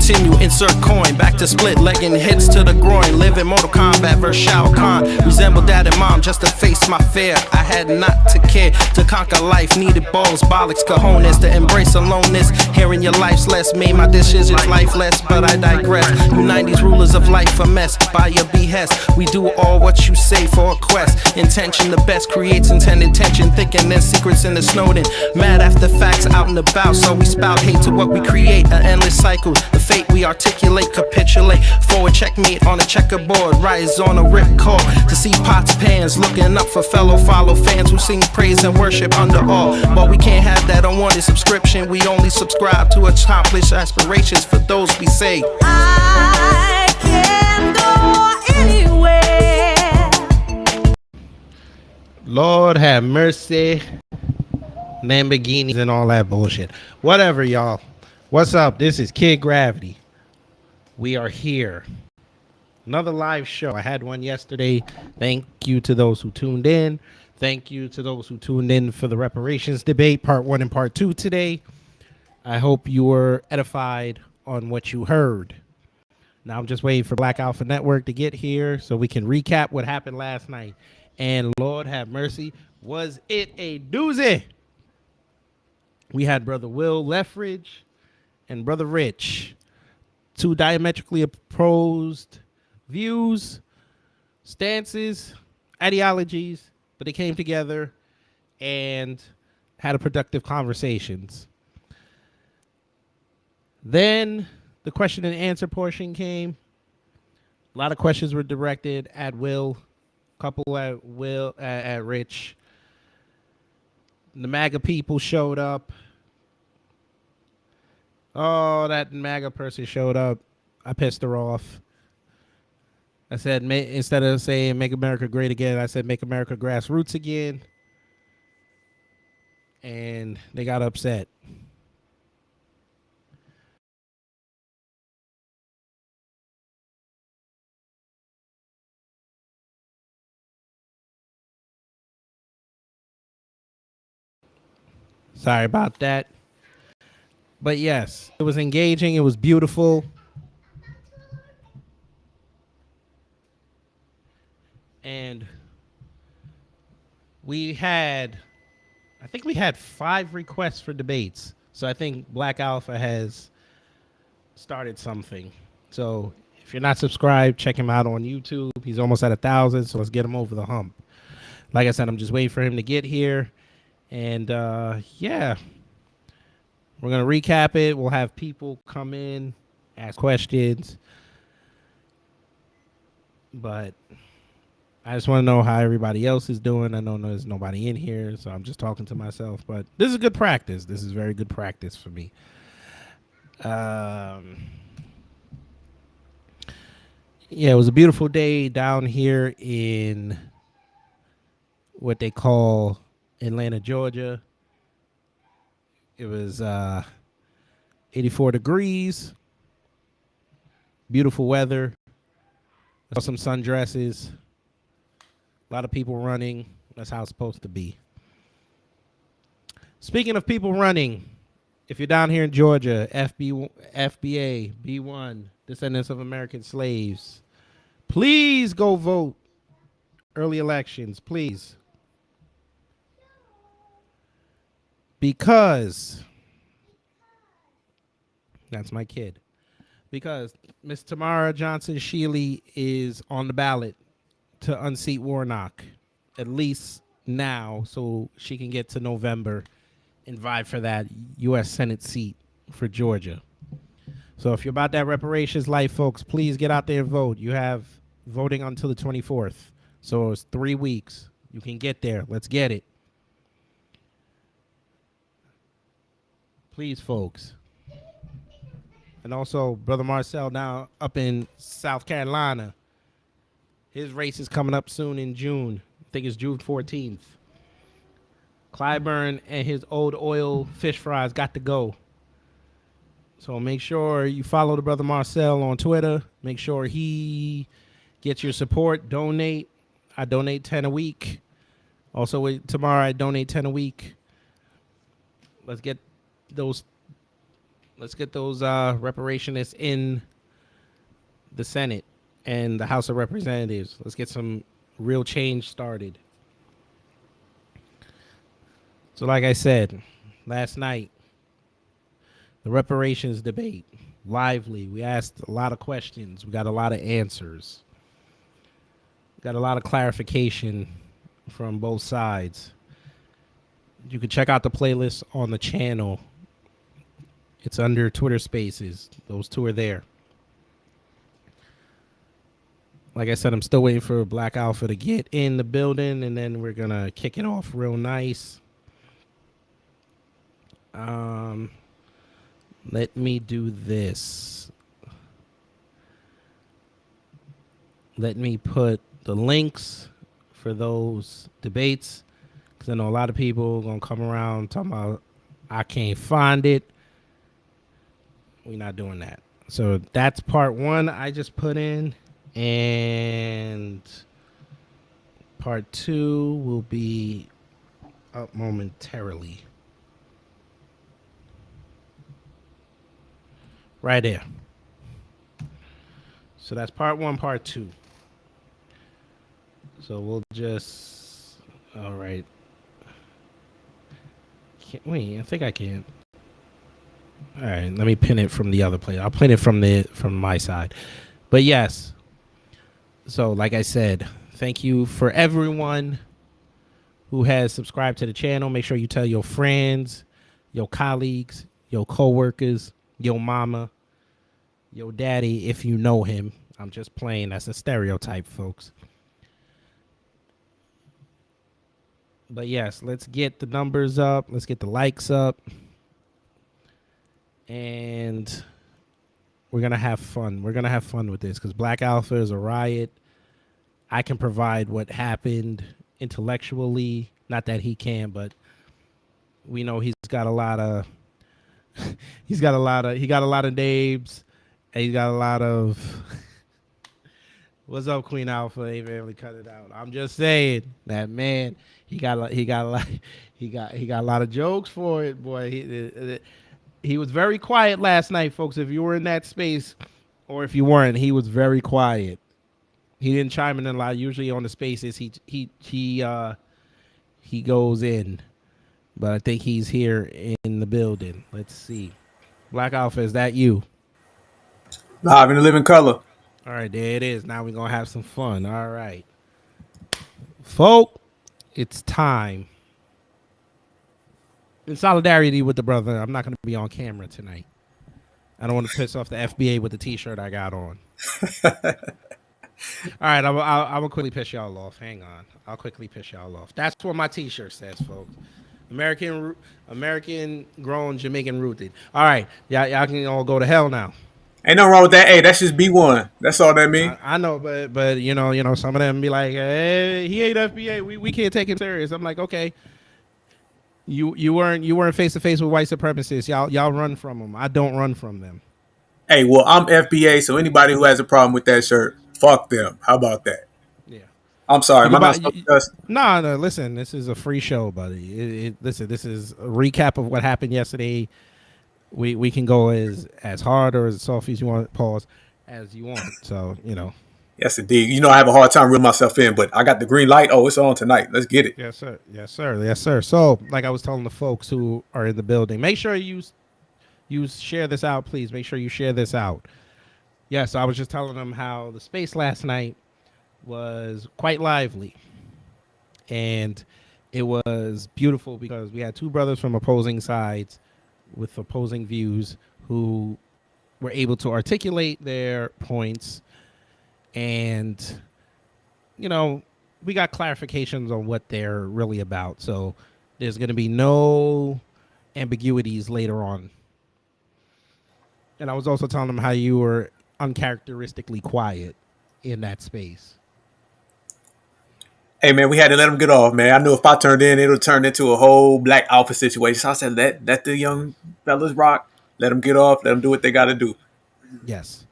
continue, insert coin. Back to split, legging hits to the groin. Live in Mortal Kombat versus Shao Kahn. Resemble dad and mom just to face my fear. I had not to care to conquer life. Needed balls, bollocks, cojones to embrace aloneness. Hearing your life's less made my decisions lifeless, but I digress. You 90s rulers of life a mess by your behest. We do all what you say for a quest. Intention the best creates intended tension. Thinking there's secrets in the Snowden. Mad after facts out and about, so we spout hate to what we create. An endless cycle, the fate we articulate, capitulate. Forward checkmate on a checkerboard. Rise on a ripcord to see pots, pans. Looking up for fellow follow fans who sing praise and worship under all. But we can't have that unwanted subscription. We only subscribe to accomplish aspirations for those we say I can go anywhere. Lord have mercy. Lamborghinis and all that bullshit. Whatever, y'all. What's up? This is Kid Gravity. We are here. Another live show. I had one yesterday. Thank you to those who tuned in. Thank you to those who tuned in for the reparations debate, part 1 and part 2 today. I hope you were edified on what you heard. Now I'm just waiting for Black Alpha Network to get here so we can recap what happened last night. And Lord have mercy, was it a doozy? We had Brother Will Leffridge and Brother Rich. Two diametrically opposed views, stances, ideologies, but they came together and had a productive conversations. Then the question and answer portion came. A lot of questions were directed at Will, a couple at Rich. The MAGA people showed up. Oh, that MAGA person showed up. I pissed her off. I said, instead of saying make America great again, I said make America grassroots again. And they got upset. Sorry about that. But yes, it was engaging. It was beautiful. And I think we had 5 requests for debates. So I think Black Alpha has started something. So if you're not subscribed, check him out on YouTube. He's almost at 1,000, so let's get him over the hump. Like I said, I'm just waiting for him to get here. And yeah, we're going to recap it. We'll have people come in, ask questions. But I just want to know how everybody else is doing. I know there's nobody in here, so I'm just talking to myself. But this is good practice. This is very good practice for me. Yeah, it was a beautiful day down here in what they call Atlanta, Georgia. It was 84 degrees, beautiful weather. I saw some sundresses, a lot of people running. That's how it's supposed to be. Speaking of people running, if you're down here in Georgia, FBA, B1, descendants of American slaves, please go vote. Early elections, please. Because that's my kid. Because Miss Tamara Johnson Shealy is on the ballot to unseat Warnock, at least now, so she can get to November and vie for that U.S. Senate seat for Georgia. So if you're about that reparations life, folks, please get out there and vote. You have voting until the 24th. So it's 3 weeks. You can get there. Let's get it. Please, folks. And also, Brother Marcel now up in South Carolina. His race is coming up soon in June. I think it's June 14th. Clyburn and his old oil fish fries got to go. So make sure you follow the Brother Marcel on Twitter. Make sure he gets your support. Donate. I donate 10 a week. Also, tomorrow I donate 10 a week. Let's get those Let's get those reparationists in the Senate and the House of Representatives. Let's get some real change started. So, like I said, last night, the reparations debate, lively. We asked a lot of questions. We got a lot of answers. Got a lot of clarification from both sides. You can check out the playlist on the channel. It's under Twitter Spaces. Those two are there. Like I said, I'm still waiting for Black Alpha to get in the building, and then we're going to kick it off real nice. Let me do this. Let me put the links for those debates, because I know a lot of people are going to come around talking about, I can't find it. We're not doing that. So that's part one I just put in. And part two will be up momentarily. Right there. So that's part one, part two. So we'll just, all right. Wait, I think I can. All right, let me pin it from the other place. I'll pin it from my side. But yes. So like I said, thank you for everyone who has subscribed to the channel. Make sure you tell your friends, your colleagues, your coworkers, your mama, your daddy, if you know him. I'm just playing. That's a stereotype, folks. But yes, let's get the numbers up. Let's get the likes up. And we're going to have fun. We're going to have fun with this because Black Alpha is a riot. I can provide what happened intellectually. Not that he can, but we know he got a lot of names. And he's got a lot of what's up, Queen Alpha? Ain't really cut it out. I'm just saying that man, he got a lot of jokes for it, boy. He was very quiet last night, folks. If you were in that space, or if you weren't, he was very quiet. He didn't chime in a lot. Usually on the spaces, he goes in, but I think he's here in the building. Let's see. Black Alpha, is that you? Live in the living color. All right, there it is. Now we're gonna have some fun. All right, folk, it's time. In solidarity with the brother, I'm not going to be on camera tonight. I don't want to piss off the FBA with the T-shirt I got on. All right, I will quickly piss y'all off. Hang on. I'll quickly piss y'all off. That's what my T-shirt says, folks. American grown, Jamaican rooted. All right, y'all can all go to hell now. Ain't nothing wrong with that. Hey, that's just B1. That's all that means. I know, but you know, some of them be like, hey, he ain't FBA. We can't take him serious. I'm like, okay. You weren't face to face with white supremacists. Y'all run from them. I don't run from them. Hey, well, I'm FBA, so anybody who has a problem with that shirt, fuck them. How about that? Yeah. I'm sorry. Am I not supposed to cuss? No. Listen, this is a free show, buddy. Listen, this is a recap of what happened yesterday. We can go as hard or as soft as you want, pause, as you want. So, you know. Yes, indeed. You know, I have a hard time reeling myself in, but I got the green light. Oh, it's on tonight. Let's get it. Yes, sir. Yes, sir. Yes, sir. So, like I was telling the folks who are in the building, make sure you share this out, please. Make sure you share this out. Yes, I was just telling them how the space last night was quite lively. And it was beautiful because we had two brothers from opposing sides with opposing views who were able to articulate their points. And, you know, we got clarifications on what they're really about. So there's going to be no ambiguities later on. And I was also telling them how you were uncharacteristically quiet in that space. Hey, man, we had to let them get off, man. I knew if I turned in, it would turn into a whole Black Alpha situation. So I said, let the young fellas rock. Let them get off. Let them do what they got to do. Yes.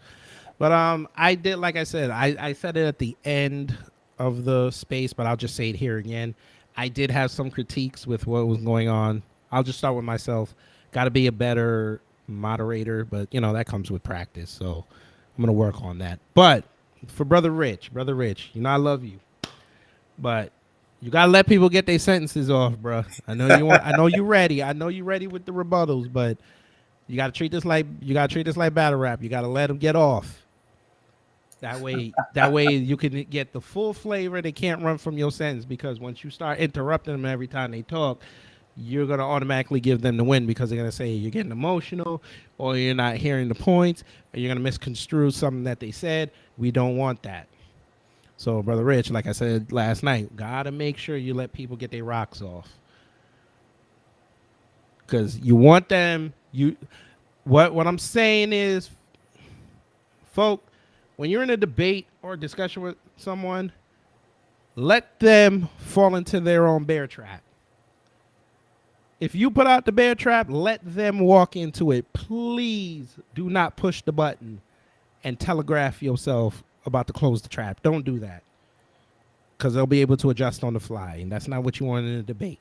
But I did, like I said, I said it at the end of the space, but I'll just say it here again. I did have some critiques with what was going on. I'll just start with myself. Got to be a better moderator, but that comes with practice. So I'm gonna work on that. But for brother Rich, I love you, but you gotta let people get their sentences off, bro. I know you want. I know you ready. I know you ready with the rebuttals, but you gotta treat this like battle rap. You gotta let them get off. That way you can get the full flavor. They can't run from your sentence, because once you start interrupting them every time they talk, you're gonna automatically give them the win, because they're gonna say you're getting emotional, or you're not hearing the points, or you're gonna misconstrue something that they said. We don't want that. So, brother Rich, like I said last night, gotta make sure you let people get their rocks off, because you want them. What I'm saying is, folk, when you're in a debate or a discussion with someone, let them fall into their own bear trap. If you put out the bear trap, let them walk into it. Please do not push the button and telegraph yourself about to close the trap. Don't do that, because they'll be able to adjust on the fly, and that's not what you want in a debate.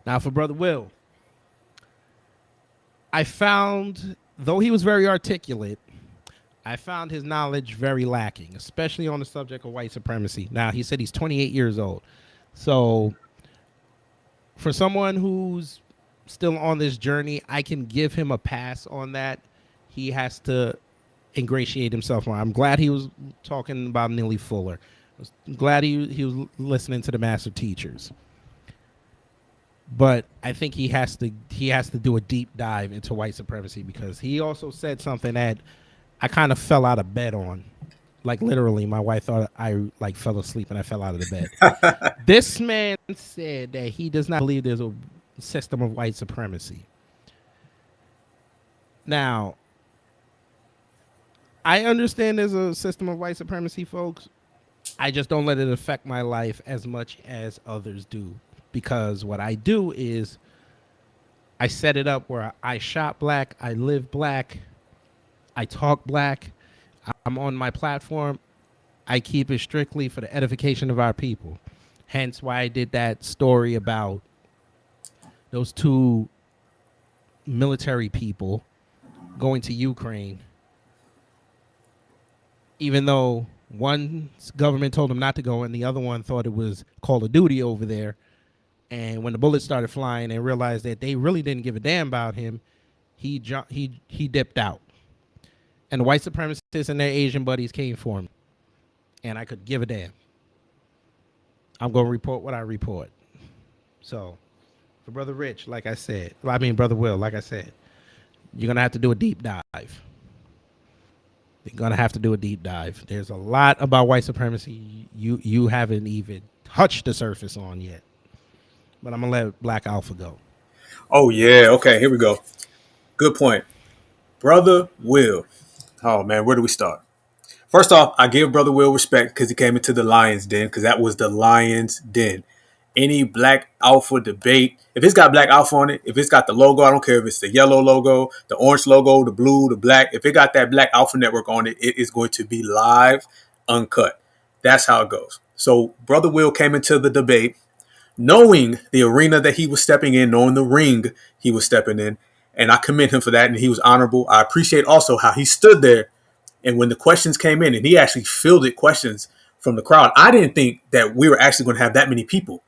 Now, for Brother Will, I found, though he was very articulate, I found his knowledge very lacking, especially on the subject of white supremacy. Now, he said he's 28 years old. So, for someone who's still on this journey, I can give him a pass on that. He has to ingratiate himself more. I'm glad he was talking about Neely Fuller. I'm glad he was listening to the master teachers. But I think he has to do a deep dive into white supremacy, because he also said something that I kind of fell out of bed on. Like, literally, my wife thought I fell asleep and I fell out of the bed. This man said that he does not believe there's a system of white supremacy. Now, I understand there's a system of white supremacy, folks. I just don't let it affect my life as much as others do, because what I do is I set it up where I shop black, I live black, I talk black, I'm on my platform. I keep it strictly for the edification of our people. Hence why I did that story about those two military people going to Ukraine, even though one government told them not to go and the other one thought it was Call of Duty over there. And when the bullets started flying and realized that they really didn't give a damn about him, he dipped out. And the white supremacists and their Asian buddies came for him. And I could give a damn. I'm going to report what I report. So, for Brother Rich, Brother Will, like I said, you're going to have to do a deep dive. You're going to have to do a deep dive. There's a lot about white supremacy you haven't even touched the surface on yet. But I'm going to let Black Alpha go. Oh, yeah. Okay, here we go. Good point. Brother Will. Oh, man, where do we start? First off, I give Brother Will respect because he came into the Lion's Den, because that was the Lion's Den. Any Black Alpha debate, if it's got Black Alpha on it, if it's got the logo, I don't care if it's the yellow logo, the orange logo, the blue, the black, if it got that Black Alpha Network on it, it is going to be live, uncut. That's how it goes. So Brother Will came into the debate knowing the arena that he was stepping in, knowing the ring he was stepping in, and I commend him for that, and he was honorable. I appreciate also how he stood there, and when the questions came in, and he actually fielded questions from the crowd. I didn't think that we were actually going to have that many people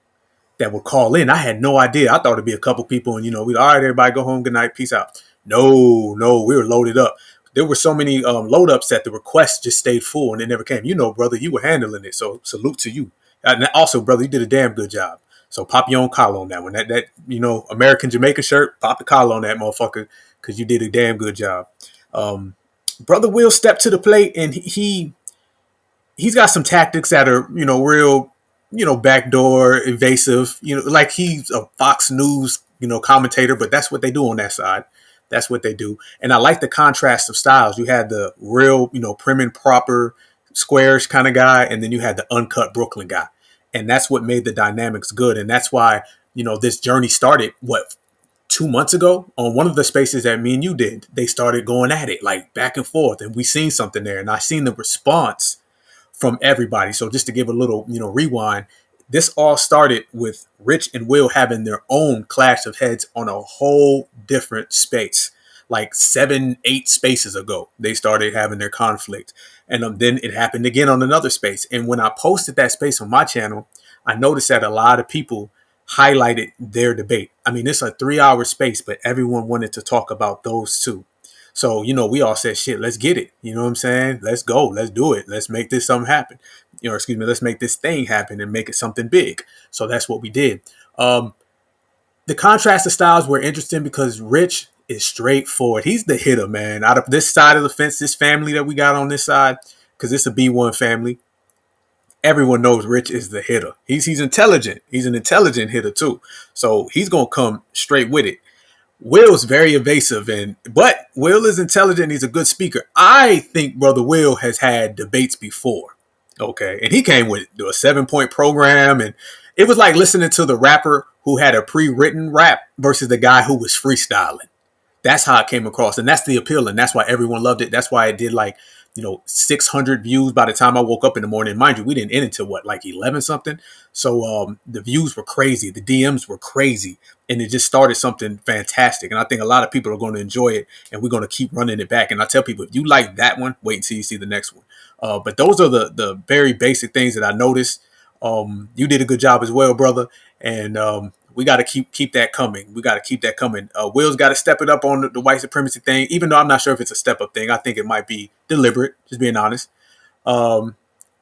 that would call in. I had no idea. I thought it'd be a couple people, and we'd, all right, everybody go home, good night, peace out. No, we were loaded up. There were so many load ups that the requests just stayed full and they never came. Brother, you were handling it, so salute to you. And also, brother, you did a damn good job. So pop your own collar on that one. That American Jamaican shirt, pop the collar on that motherfucker, because you did a damn good job. Brother Will stepped to the plate, and he's got some tactics that are, real, backdoor, evasive, like he's a Fox News, commentator, but that's what they do on that side. That's what they do. And I like the contrast of styles. You had the real, prim and proper, squarish kind of guy, and then you had the uncut Brooklyn guy. And that's what made the dynamics good. And that's why, this journey started, 2 months ago on one of the spaces that me and you did. They started going at it, like back and forth. And we seen something there. And I seen the response from everybody. So just to give a little, rewind, This all started with Rich and Will having their own clash of heads on a whole different space. Like 7, 8 spaces ago, they started having their conflict. And then it happened again on another space. And when I posted that space on my channel, I noticed that a lot of people highlighted their debate. I mean, it's a 3 hour space, but everyone wanted to talk about those two. So, we all said, shit, let's get it. You know what I'm saying? Let's go. Let's do it. Let's make this something happen. Excuse me, let's make this thing happen and make it something big. So that's what we did. The contrast of styles were interesting because Rich is straightforward. He's the hitter, man. Out of this side of the fence, this family that we got on this side, because it's a B1 family, everyone knows Rich is the hitter. He's intelligent. He's an intelligent hitter too. So he's gonna come straight with it. Will's very evasive, but Will is intelligent. He's a good speaker. I think Brother Will has had debates before. Okay. And he came with a 7-point program, and it was like listening to the rapper who had a pre-written rap versus the guy who was freestyling. That's how it came across. And that's the appeal. And that's why everyone loved it. That's why it did 600 views by the time I woke up in the morning. Mind you, we didn't end until 11 something. So the views were crazy. The DMs were crazy. And it just started something fantastic. And I think a lot of people are going to enjoy it. And we're going to keep running it back. And I tell people, if you like that one, wait until you see the next one. But those are the very basic things that I noticed. You did a good job as well, brother. And we got to keep that coming. We got to keep that coming. Will's got to step it up on the white supremacy thing, even though I'm not sure if it's a step up thing. I think it might be deliberate, just being honest. I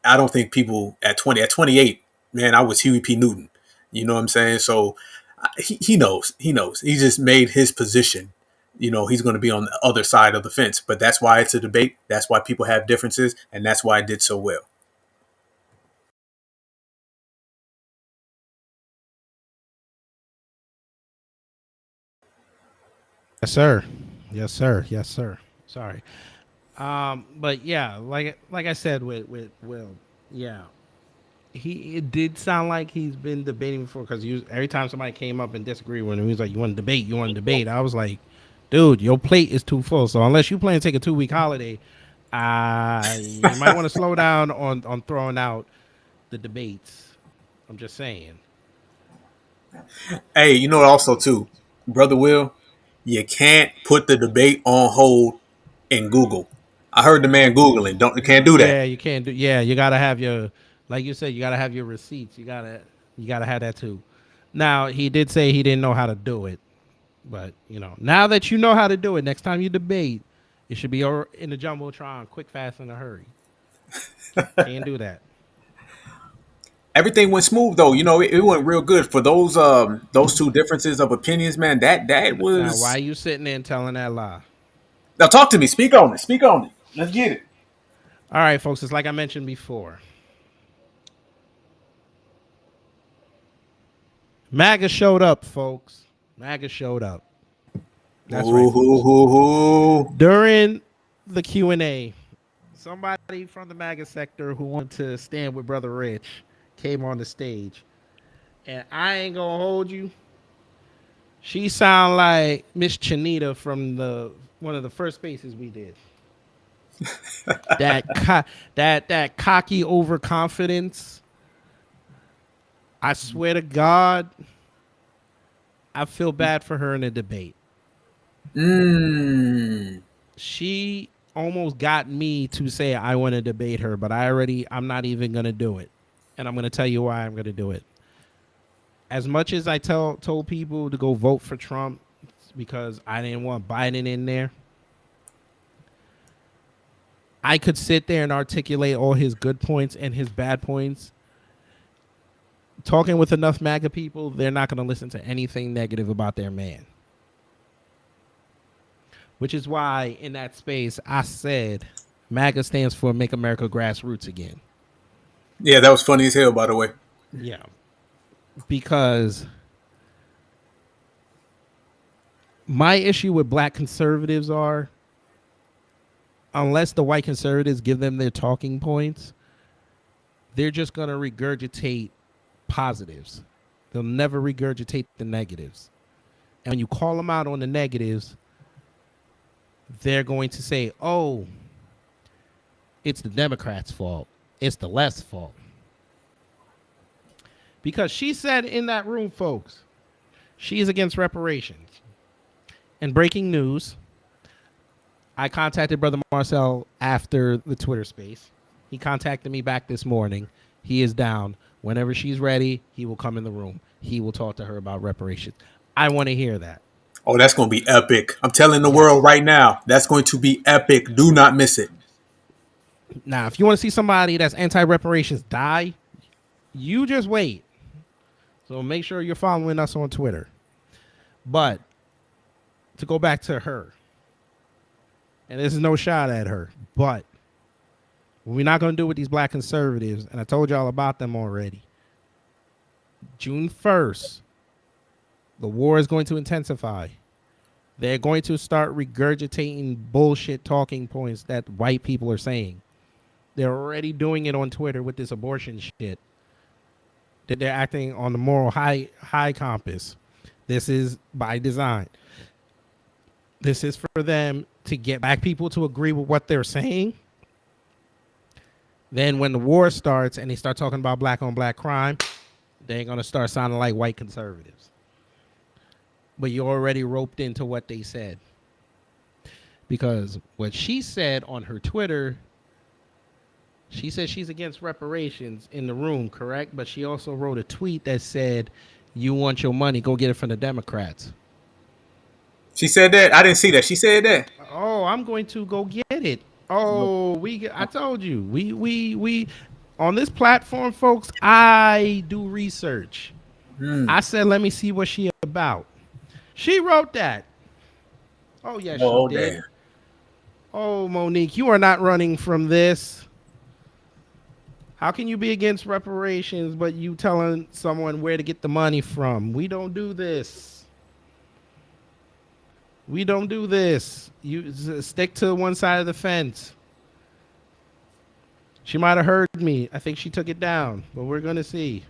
don't think people at 28, man, I was Huey P. Newton. You know what I'm saying? So he knows. He knows. He just made his position. He's going to be on the other side of the fence. But that's why it's a debate. That's why people have differences. And that's why it did so well. Yes, sir. Yes, sir. Yes, sir. Sorry. But yeah, like I said with Will, yeah, it did sound like he's been debating before, because every time somebody came up and disagreed with him, he was like, "You want to debate? You want to debate?" I was like, "Dude, your plate is too full. So unless you plan to take a 2-week holiday, you might want to slow down on throwing out the debates." I'm just saying. Hey, also too, Brother Will, you can't put the debate on hold in Google. I heard the man Googling. You can't do that. Yeah, you can't do. Yeah, you gotta have your, like you said, you gotta have your receipts. You gotta have that too. Now he did say he didn't know how to do it, but now that you know how to do it, next time you debate, it should be in the jumbotron, quick, fast, in a hurry. Can't do that. Everything went smooth though. It went real good for those two differences of opinions, man. That Now, why was. are you sitting there and telling that lie? Now talk to me. Speak on it. Speak on it. Let's get it. All right, folks. It's like I mentioned before. MAGA showed up, folks. MAGA showed up. That's right, folks. During the Q&A, somebody from the MAGA sector who wanted to stand with Brother Rich came on the stage. And I ain't going to hold you. She sound like Miss Chanita from one of the first spaces we did. that cocky overconfidence. I swear to God, I feel bad for her in a debate. She almost got me to say I want to debate her, but I'm not even going to do it. And I'm going to tell you why I'm going to do it. As much as I told people to go vote for Trump because I didn't want Biden in there, I could sit there and articulate all his good points and his bad points. Talking with enough MAGA people, they're not going to listen to anything negative about their man. Which is why in that space I said MAGA stands for Make America Grassroots Again. Yeah, that was funny as hell, by the way. Yeah. Because my issue with black conservatives are, unless the white conservatives give them their talking points, they're just going to regurgitate positives. They'll never regurgitate the negatives. And when you call them out on the negatives, they're going to say, oh, it's the Democrats' fault. It's the left's fault. because she said in that room, folks, she is against reparations. And breaking news, I contacted Brother Marcel after the Twitter space. He contacted me back this morning. He is down. Whenever she's ready, he will come in the room. He will talk to her about reparations. I want to hear that. Oh, that's going to be epic. I'm telling the Yes. world right now, that's going to be epic. Do not miss it. Now, if you want to see somebody that's anti-reparations die, you just wait. So make sure you're following us on Twitter. But to go back to her, and this is no shot at her, but what we're not going to do with these black conservatives, and I told y'all about them already. June 1st, the war is going to intensify. They're going to start regurgitating bullshit talking points that white people are saying. They're already doing it on Twitter with this abortion shit. That they're acting on the moral high compass. This is by design. This is for them to get black people to agree with what they're saying. Then when the war starts and they start talking about black on black crime, they're going to start sounding like white conservatives. But you're already roped into what they said. Because what she said on her Twitter, she said she's against reparations in the room, correct? But she also wrote a tweet that said, you want your money, go get it from the Democrats. She said that? I didn't see that. She said that? Oh, I'm going to go get it. Oh, I told you. We on this platform, folks, I do research. I said, let me see what she about. She wrote that. Oh, yes, she did. Damn. Oh, Monique, you are not running from this. How can you be against reparations, but you telling someone where to get the money from? We don't do this. We don't do this. You stick to one side of the fence. She might have heard me. I think she took it down, but we're going to see.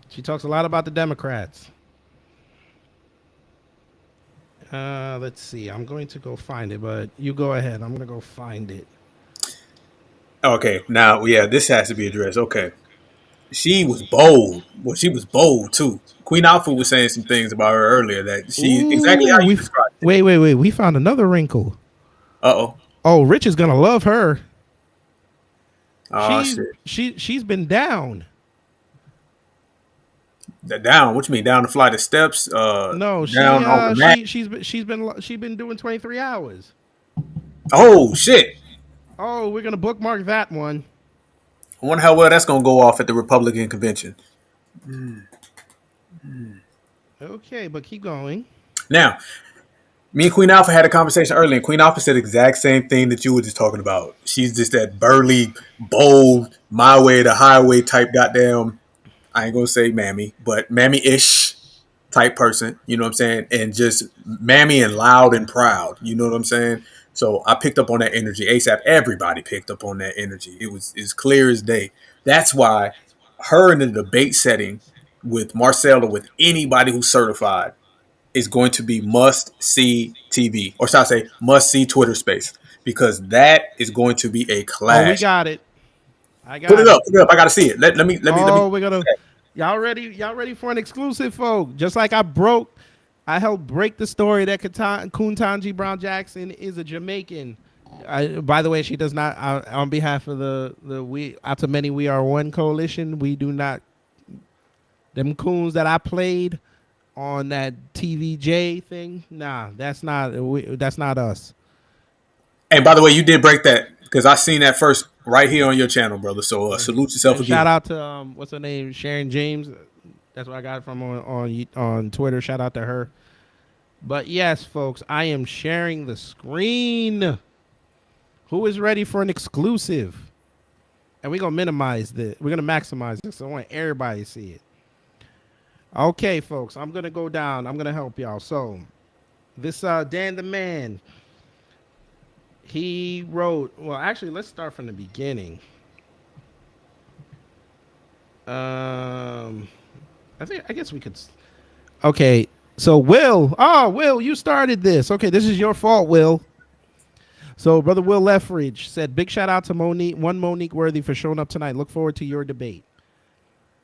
She talks a lot about the Democrats. Let's see. I'm going to go find it, but you go ahead. I'm going to go find it. Okay. Now, yeah, this has to be addressed. Okay. She was bold. Well, she was bold, too. Queen Alpha was saying some things about her earlier that she exactly how you described it. Wait. We found another wrinkle. Uh-oh. Oh, Rich is going to love her. Oh, shit. She's been down. Down? What you mean? Down the flight of steps? No, down on the mat? she's been doing 23 hours. Oh, shit. Oh, we're going to bookmark that one. I wonder how well that's going to go off at the Republican convention. Okay, but keep going. Now, me and Queen Alpha had a conversation earlier, and Queen Alpha said the exact same thing that you were just talking about. She's just that burly, bold, my way to highway type goddamn, I ain't going to say mammy, but mammy-ish type person, you know what I'm saying? And just mammy and loud and proud, you know what I'm saying? So I picked up on that energy ASAP. Everybody picked up on that energy. It was as clear as day. That's why her in the debate setting with Marcel or with anybody who's certified is going to be must-see TV. Or should I say must-see Twitter space. Because that is going to be a clash. Oh, we got it. Put it up. I got to see it. Let me. We're going to... Y'all ready for an exclusive, folks? Just like I helped break the story that Ketanji Brown Jackson is a Jamaican. By the way, she does not. On behalf of the we out of many we are one coalition, we do not. Them coons that I played on that TVJ thing, nah, that's not us. Hey, by the way, you did break that because I seen that first right here on your channel, brother. So salute yourself again. Shout out to what's her name, Sharon James. That's where I got it from on Twitter. Shout out to her. But yes, folks, I am sharing the screen. Who is ready for an exclusive? And we're going to minimize this. We're going to maximize this. So I want everybody to see it. Okay, folks, I'm going to go down. I'm going to help y'all. So this Dan the Man, he wrote, well, actually, let's start from the beginning. I guess we could. Okay, so Will, you started this. Okay, this is your fault, Will. So, Brother Will Leffridge said, big shout out to Monique Worthy for showing up tonight. Look forward to your debate.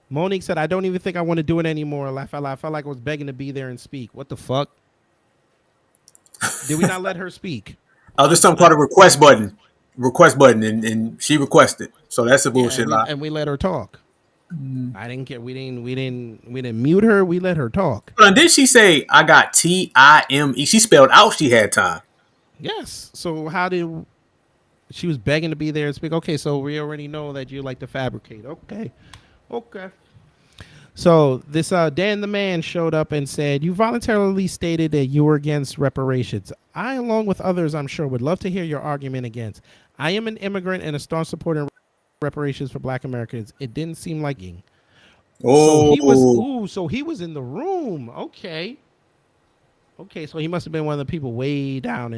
Monique said, I don't even think I want to do it anymore. I felt like I was begging to be there and speak. What the fuck? Did we not let her speak? Oh, there's something called a request button, and she requested. So that's a bullshit lie. And we let her talk. I didn't care. We didn't mute her. We let her talk. And then she say, I got time. She spelled out she had time. Yes. So how did she was begging to be there and speak? Okay, so we already know that you like to fabricate. Okay. So this Dan the Man showed up and said, you voluntarily stated that you were against reparations. I, along with others, I'm sure, would love to hear your argument against. I am an immigrant and a staunch supporter of reparations for Black Americans. It didn't seem like so he was in the room. Okay, so he must have been one of the people way down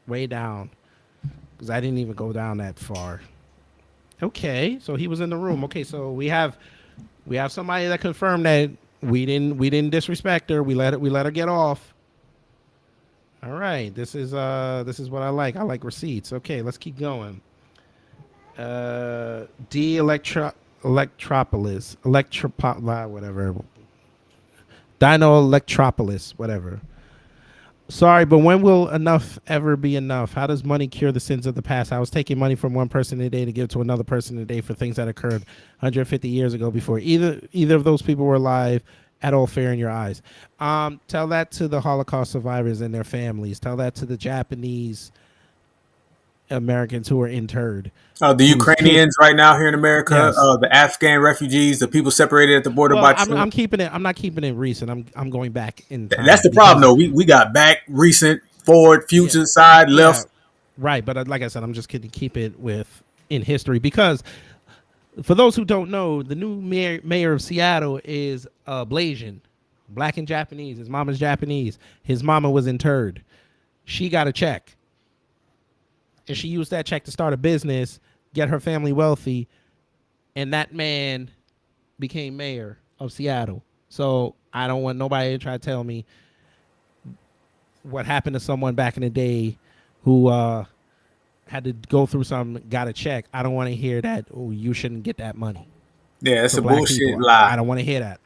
because I didn't even go down that far. Okay, so he was in the room. Okay, so we have somebody that confirmed that we didn't disrespect her. We let her get off. All right, this is what I like. I like receipts. Okay, let's keep going. Electropolis, whatever. Dino Electropolis, whatever. Sorry, but when will enough ever be enough? How does money cure the sins of the past? I was taking money from one person today to give to another person today for things that occurred 150 years ago before either of those people were alive. At all fair in your eyes. Tell that to the Holocaust survivors and their families. Tell that to the Japanese Americans who were interred. The Ukrainians right now here in America, yes. The Afghan refugees, the people separated at the border by I'm keeping it. I'm not keeping it recent. I'm going back in time. That's the problem, though. We got back, recent, forward, future, side, left. Right, but like I said, I'm just going to keep it in history because for those who don't know, the new mayor of Seattle is Blasian, Black and Japanese. His mama's Japanese. His mama was interred. She got a check. And she used that check to start a business, get her family wealthy, and that man became mayor of Seattle. So I don't want nobody to try to tell me what happened to someone back in the day who had to go through something, got a check. I don't want to hear that, oh, you shouldn't get that money. Yeah, it's a bullshit lie. I don't want to hear that.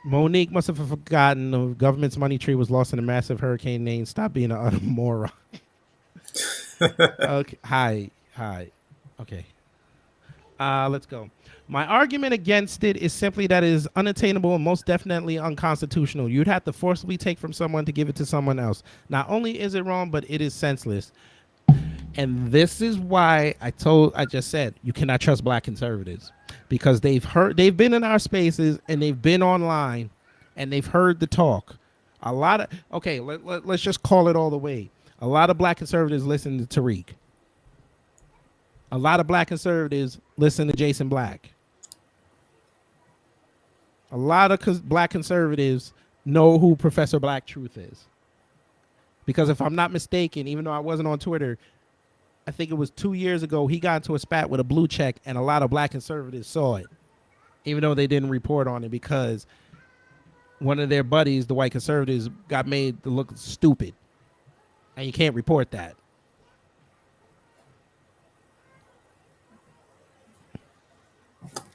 Monique must have forgotten the government's money tree was lost in a massive hurricane named. Stop being an utter moron. Okay. Hi. Okay. Let's go. My argument against it is simply that it is unattainable and most definitely unconstitutional. You'd have to forcibly take from someone to give it to someone else. Not only is it wrong, but it is senseless. And this is why I just said you cannot trust Black conservatives, because they've been in our spaces and they've been online and they've heard the talk. Let's just call it all the way. A lot of Black conservatives listen to Tariq. A lot of Black conservatives listen to Jason Black. A lot of Black conservatives know who Professor Black Truth is. Because if I'm not mistaken, even though I wasn't on Twitter, I think it was 2 years ago, he got into a spat with a blue check and a lot of Black conservatives saw it, even though they didn't report on it because one of their buddies, the white conservatives, got made to look stupid. And you can't report that.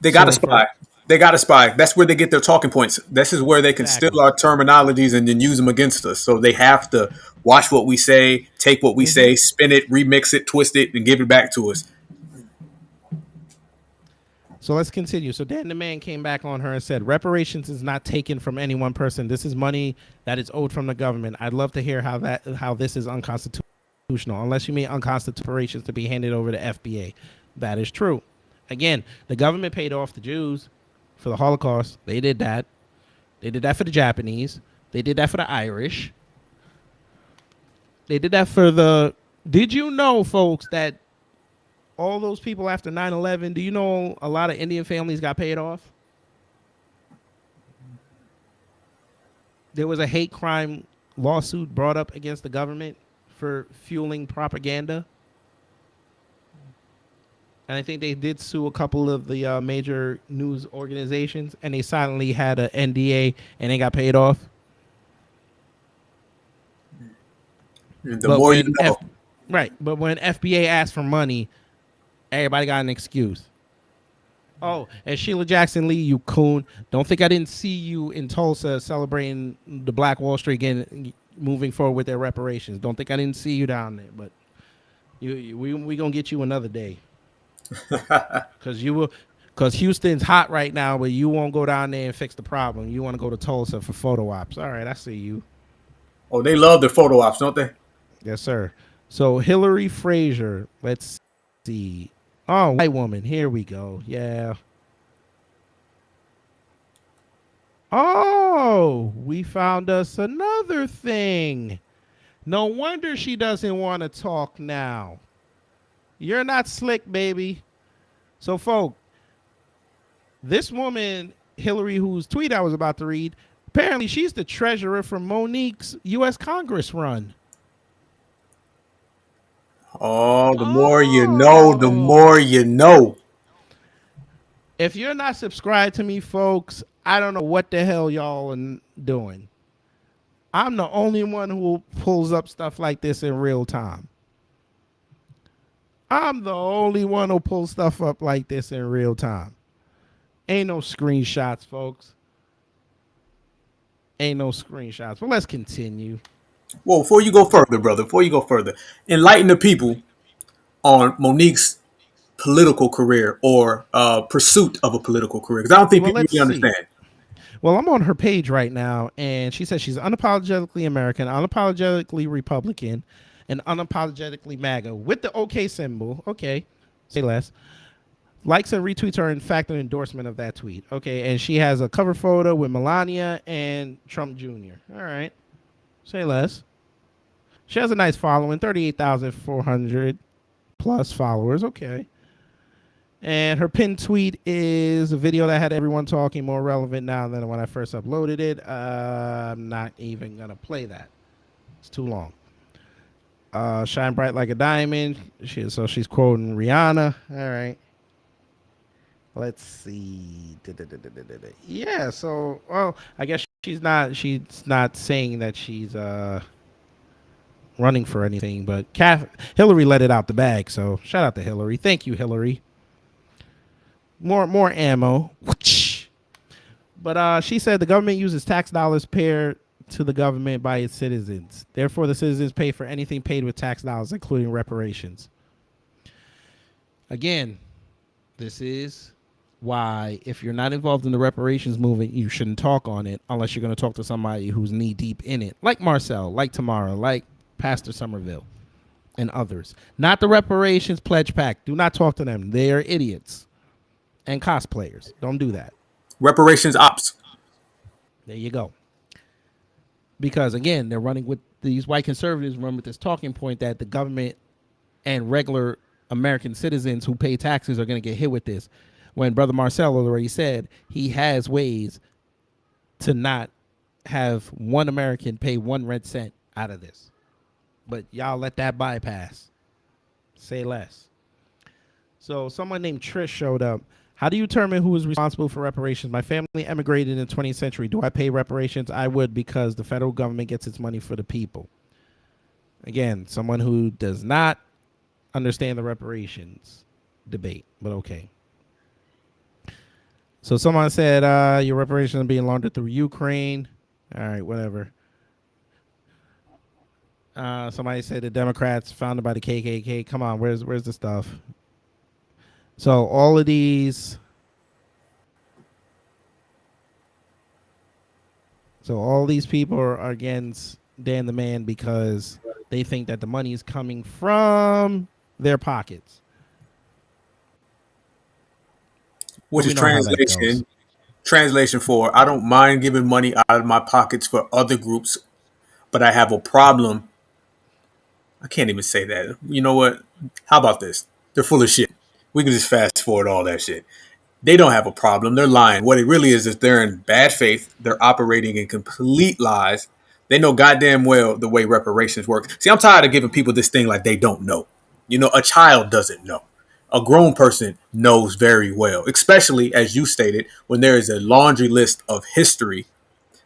They got to spy. They got to spy. That's where they get their talking points. This is where they can steal our terminologies and then use them against us. So they have to watch what we say, take what we say, spin it, remix it, twist it, and give it back to us. So let's continue. So Dan the Man came back on her and said, reparations is not taken from any one person. This is money that is owed from the government. I'd love to hear how this is unconstitutional, unless you mean unconstitutional reparations to be handed over to FBA. That is true. Again, the government paid off the Jews for the Holocaust. They did that. They did that for the Japanese. They did that for the Irish. They did that for the... Did you know, folks, that all those people after 9/11, do you know a lot of Indian families got paid off? There was a hate crime lawsuit brought up against the government for fueling propaganda. And I think they did sue a couple of the major news organizations, and they silently had an NDA, and they got paid off. The But more you when know. but when FBA asks for money, everybody got an excuse. Oh, and Sheila Jackson Lee, you coon. Don't think I didn't see you in Tulsa celebrating the Black Wall Street getting moving forward with their reparations. Don't think I didn't see you down there, but we gonna get you another day. Cause you will, cause Houston's hot right now, but you won't go down there and fix the problem. You want to go to Tulsa for photo ops. All right, I see you. Oh, they love their photo ops, don't they? Yes, sir. So Hillary Frazier, let's see. Oh, white woman. Here we go. Yeah. Oh, we found us another thing. No wonder she doesn't want to talk now. You're not slick, baby. So, folk, this woman, Hillary, whose tweet I was about to read, apparently she's the treasurer for Monique's U.S. Congress run. Oh, the more you know, the Oh. more you know. If you're not subscribed to me, folks, I don't know what the hell y'all are doing. I'm the only one who pulls up stuff like this in real time. I'm the only one who pulls stuff up like this in real time. Ain't no screenshots, folks. Ain't no screenshots. But let's continue. Well, before you go further, brother, before you go further, enlighten the people on Monique's political career or pursuit of a political career. Because I don't think Well, people let's really see. understand. Well, I'm on her page right now, and she says she's unapologetically American, unapologetically Republican, and unapologetically MAGA with the OK symbol. Okay, say less. Likes and retweets are in fact an endorsement of that tweet. Okay, and she has a cover photo with Melania and Trump Jr. All right, say less. She has a nice following, 38,400 plus followers. Okay. And her pinned tweet is a video that had everyone talking, more relevant now than when I first uploaded it. I'm not even going to play that. It's too long. Shine bright like a diamond. So she's quoting Rihanna. All right. Let's see. Yeah, so, well, I guess she's not saying that she's running for anything, but Hillary let it out the bag, so shout out to Hillary. Thank you, Hillary. More ammo. But she said the government uses tax dollars paid to the government by its citizens. Therefore, the citizens pay for anything paid with tax dollars, including reparations. Again, this is why if you're not involved in the reparations movement, you shouldn't talk on it unless you're going to talk to somebody who's knee deep in it, like Marcel, like Tamara, like Pastor Somerville, and others. Not the reparations pledge pack. Do not talk to them. They are idiots and cosplayers. Don't do that. Reparations ops. There you go. Because again, they're running with these white conservatives run with this talking point that the government and regular American citizens who pay taxes are going to get hit with this. When Brother Marcel already said he has ways to not have one American pay 1 red cent out of this. But y'all let that bypass. Say less. So someone named Trish showed up. How do you determine who is responsible for reparations? My family emigrated in the 20th century. Do I pay reparations? I would, because the federal government gets its money for the people. Again, someone who does not understand the reparations debate, but okay. So someone said your reparations are being laundered through Ukraine. All right, whatever. Somebody said the Democrats founded by the KKK. Come on, where's the stuff? So all of these. So all these people are against Dan the Man because they think that the money is coming from their pockets. Which is translation for I don't mind giving money out of my pockets for other groups, but I have a problem. I can't even say that. You know what? How about this? They're full of shit. We can just fast forward all that shit. They don't have a problem. They're lying. What it really is they're in bad faith. They're operating in complete lies. They know goddamn well the way reparations work. See, I'm tired of giving people this thing like they don't know. You know, a child doesn't know. A grown person knows very well, especially as you stated, when there is a laundry list of history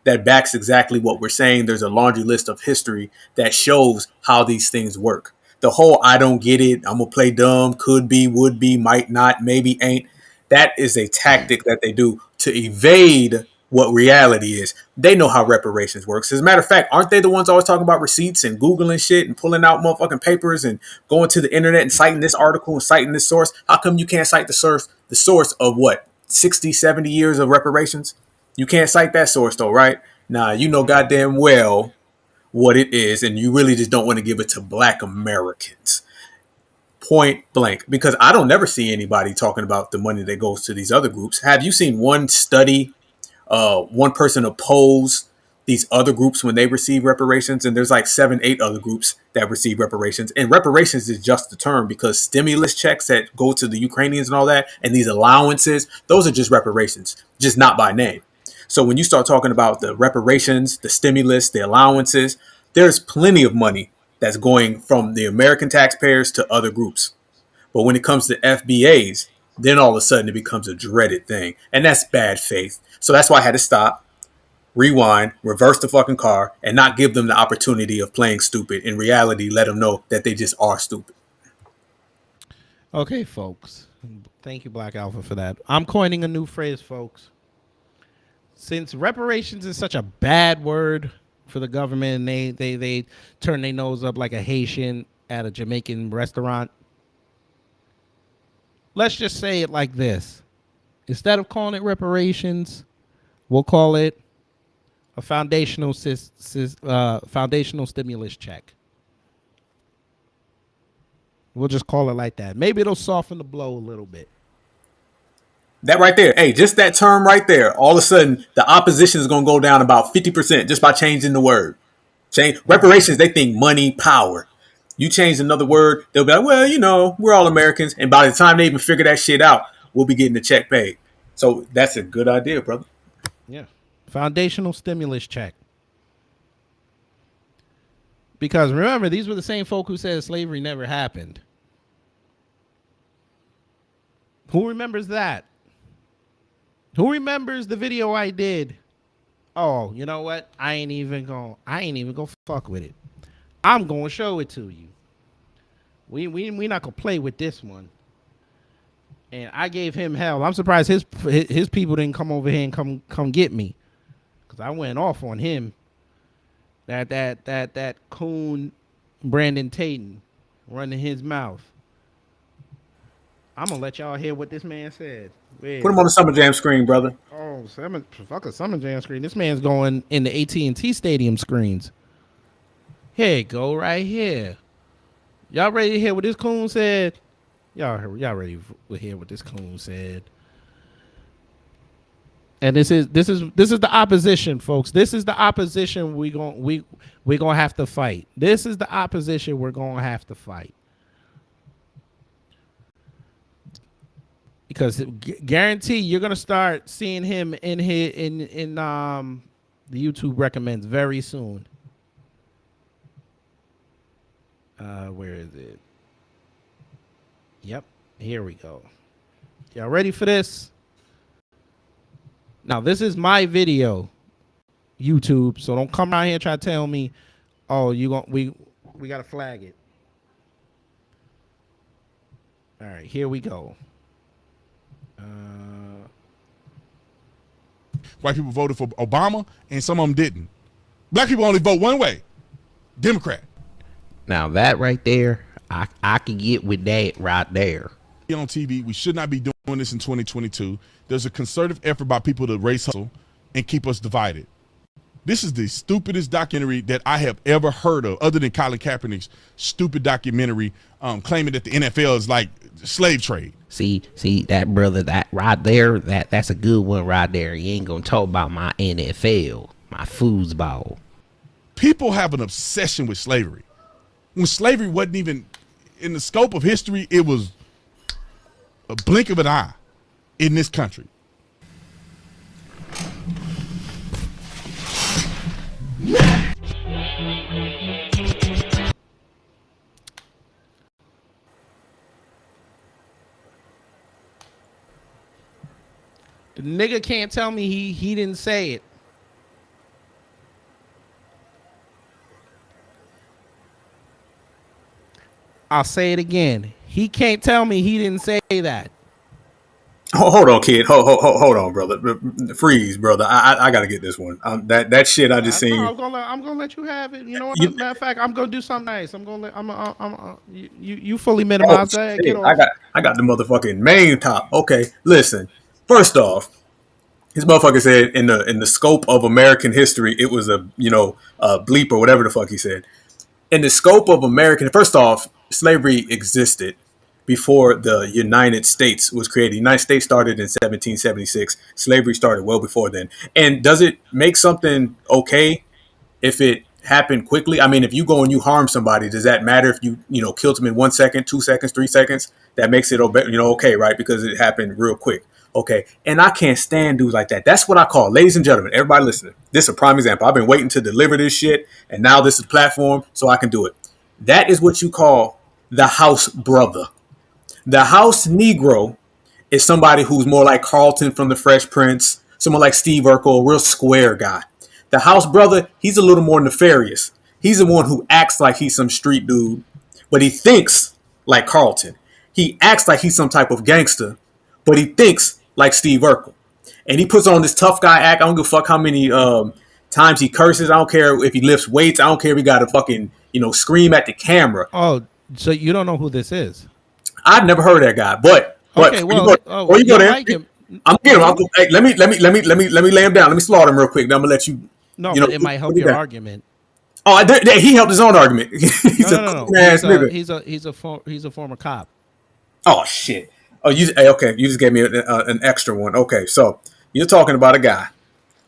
that backs exactly what we're saying. There's a laundry list of history that shows how these things work. The whole I don't get it, I'm gonna play dumb, could be, would be, might not, maybe ain't. That is a tactic that they do to evade what reality is. They know how reparations works. As a matter of fact, aren't they the ones always talking about receipts and Googling shit and pulling out motherfucking papers and going to the internet and citing this article and citing this source? How come you can't cite the source of what, 60, 70 years of reparations? You can't cite that source though, right? Nah, you know goddamn well what it is, and you really just don't want to give it to black Americans. Point blank. Because I don't never see anybody talking about the money that goes to these other groups. Have you seen one study, one person oppose these other groups when they receive reparations? And there's like 7, 8 other groups that receive reparations. And reparations is just the term, because stimulus checks that go to the Ukrainians and all that, and these allowances, those are just reparations, just not by name. So when you start talking about the reparations, the stimulus, the allowances, there's plenty of money that's going from the American taxpayers to other groups. But when it comes to FBAs, then all of a sudden it becomes a dreaded thing. And that's bad faith. So that's why I had to stop, rewind, reverse the fucking car, and not give them the opportunity of playing stupid. In reality, let them know that they just are stupid. Okay, folks. Thank you, Black Alpha, for that. I'm coining a new phrase, folks. Since reparations is such a bad word for the government, and they turn their nose up like a Haitian at a Jamaican restaurant, let's just say it like this. Instead of calling it reparations, we'll call it a foundational stimulus check. We'll just call it like that. Maybe it'll soften the blow a little bit. That right there, hey, just that term right there, all of a sudden the opposition is going to go down about 50% just by changing the word. Change reparations, they think money, power. You change another word, they'll be like, well, you know, we're all Americans. And by the time they even figure that shit out, we'll be getting the check paid. So that's a good idea, brother. Yeah. Foundational stimulus check. Because remember, these were the same folk who said slavery never happened. Who remembers that? Who remembers the video I did? Oh, you know what? I ain't even gonna fuck with it. I'm gonna show it to you. We not gonna play with this one. And I gave him hell. I'm surprised his people didn't come over here and come get me, because I went off on him. That coon Brandon Tatum running his mouth. I'm gonna let y'all hear what this man said. Put him on the Summer Jam screen, brother. Oh, fuck a Summer Jam screen. This man's going in the AT&T Stadium screens. Here you go, right here. Y'all ready to hear what this coon said? Y'all ready to hear what this coon said? And this is the opposition, folks. This is the opposition we're gonna have to fight. This is the opposition we're gonna have to fight. Because guarantee you're gonna start seeing him in the YouTube recommends very soon. Where is it? Yep, here we go. Y'all ready for this? Now this is my video, YouTube. So don't come around here and try to tell me, oh, we gotta flag it. All right, here we go. White people voted for Obama, and some of them didn't. Black people only vote one way, Democrat. Now that right there, I can get with that right there. On TV, we should not be doing this in 2022. There's a concerted effort by people to race hustle and keep us divided. This is the stupidest documentary that I have ever heard of, other than Colin Kaepernick's stupid documentary claiming that the NFL is like slave trade. See that, brother, that right there, that's a good one right there. You ain't gonna talk about my NFL, my foosball. People have an obsession with slavery. When slavery wasn't even in the scope of history, it was a blink of an eye in this country. The nigga can't tell me he didn't say it. I'll say it again. He can't tell me he didn't say that. Hold on, kid. Hold on, brother. Freeze, brother. I gotta get this one. That shit I just No, seen. I'm gonna let you have it. You know what? You, Matter of fact, I'm gonna do something nice. I'm gonna let you fully oh minimize that. Get shit! off. I got the motherfucking main top. Okay, listen. First off, his motherfucker said in the scope of American history, it was a bleep or whatever the fuck he said. In the scope of American, first off, slavery existed before the United States was created. The United States started in 1776. Slavery started well before then. And does it make something okay if it happened quickly? I mean, if you go and you harm somebody, does that matter if you killed them in 1 second, 2 seconds, 3 seconds? That makes it okay, right? Because it happened real quick. Okay. And I can't stand dudes like that. That's what I call, ladies and gentlemen, everybody listening. This is a prime example. I've been waiting to deliver this shit, and now this is platform, so I can do it. That is what you call the house brother. The house Negro is somebody who's more like Carlton from the Fresh Prince, someone like Steve Urkel, a real square guy. The house brother, he's a little more nefarious. He's the one who acts like he's some street dude, but he thinks like Carlton. He acts like he's some type of gangster, but he thinks like Steve Urkel. And he puts on this tough guy act. I don't give a fuck how many times he curses. I don't care if he lifts weights. I don't care if he got to fucking, scream at the camera. Oh, so you don't know who this is? I've never heard of that guy, but Okay, well, before you go there, like him. I'm getting him. Hey, let me lay him down. Let me slaughter him real quick. Then I'm gonna let you. No, but it might help your argument. Oh, he helped his own argument. He's No. ass nigga. He's a former cop. Oh shit. Oh, okay. You just gave me an extra one. Okay, so you're talking about a guy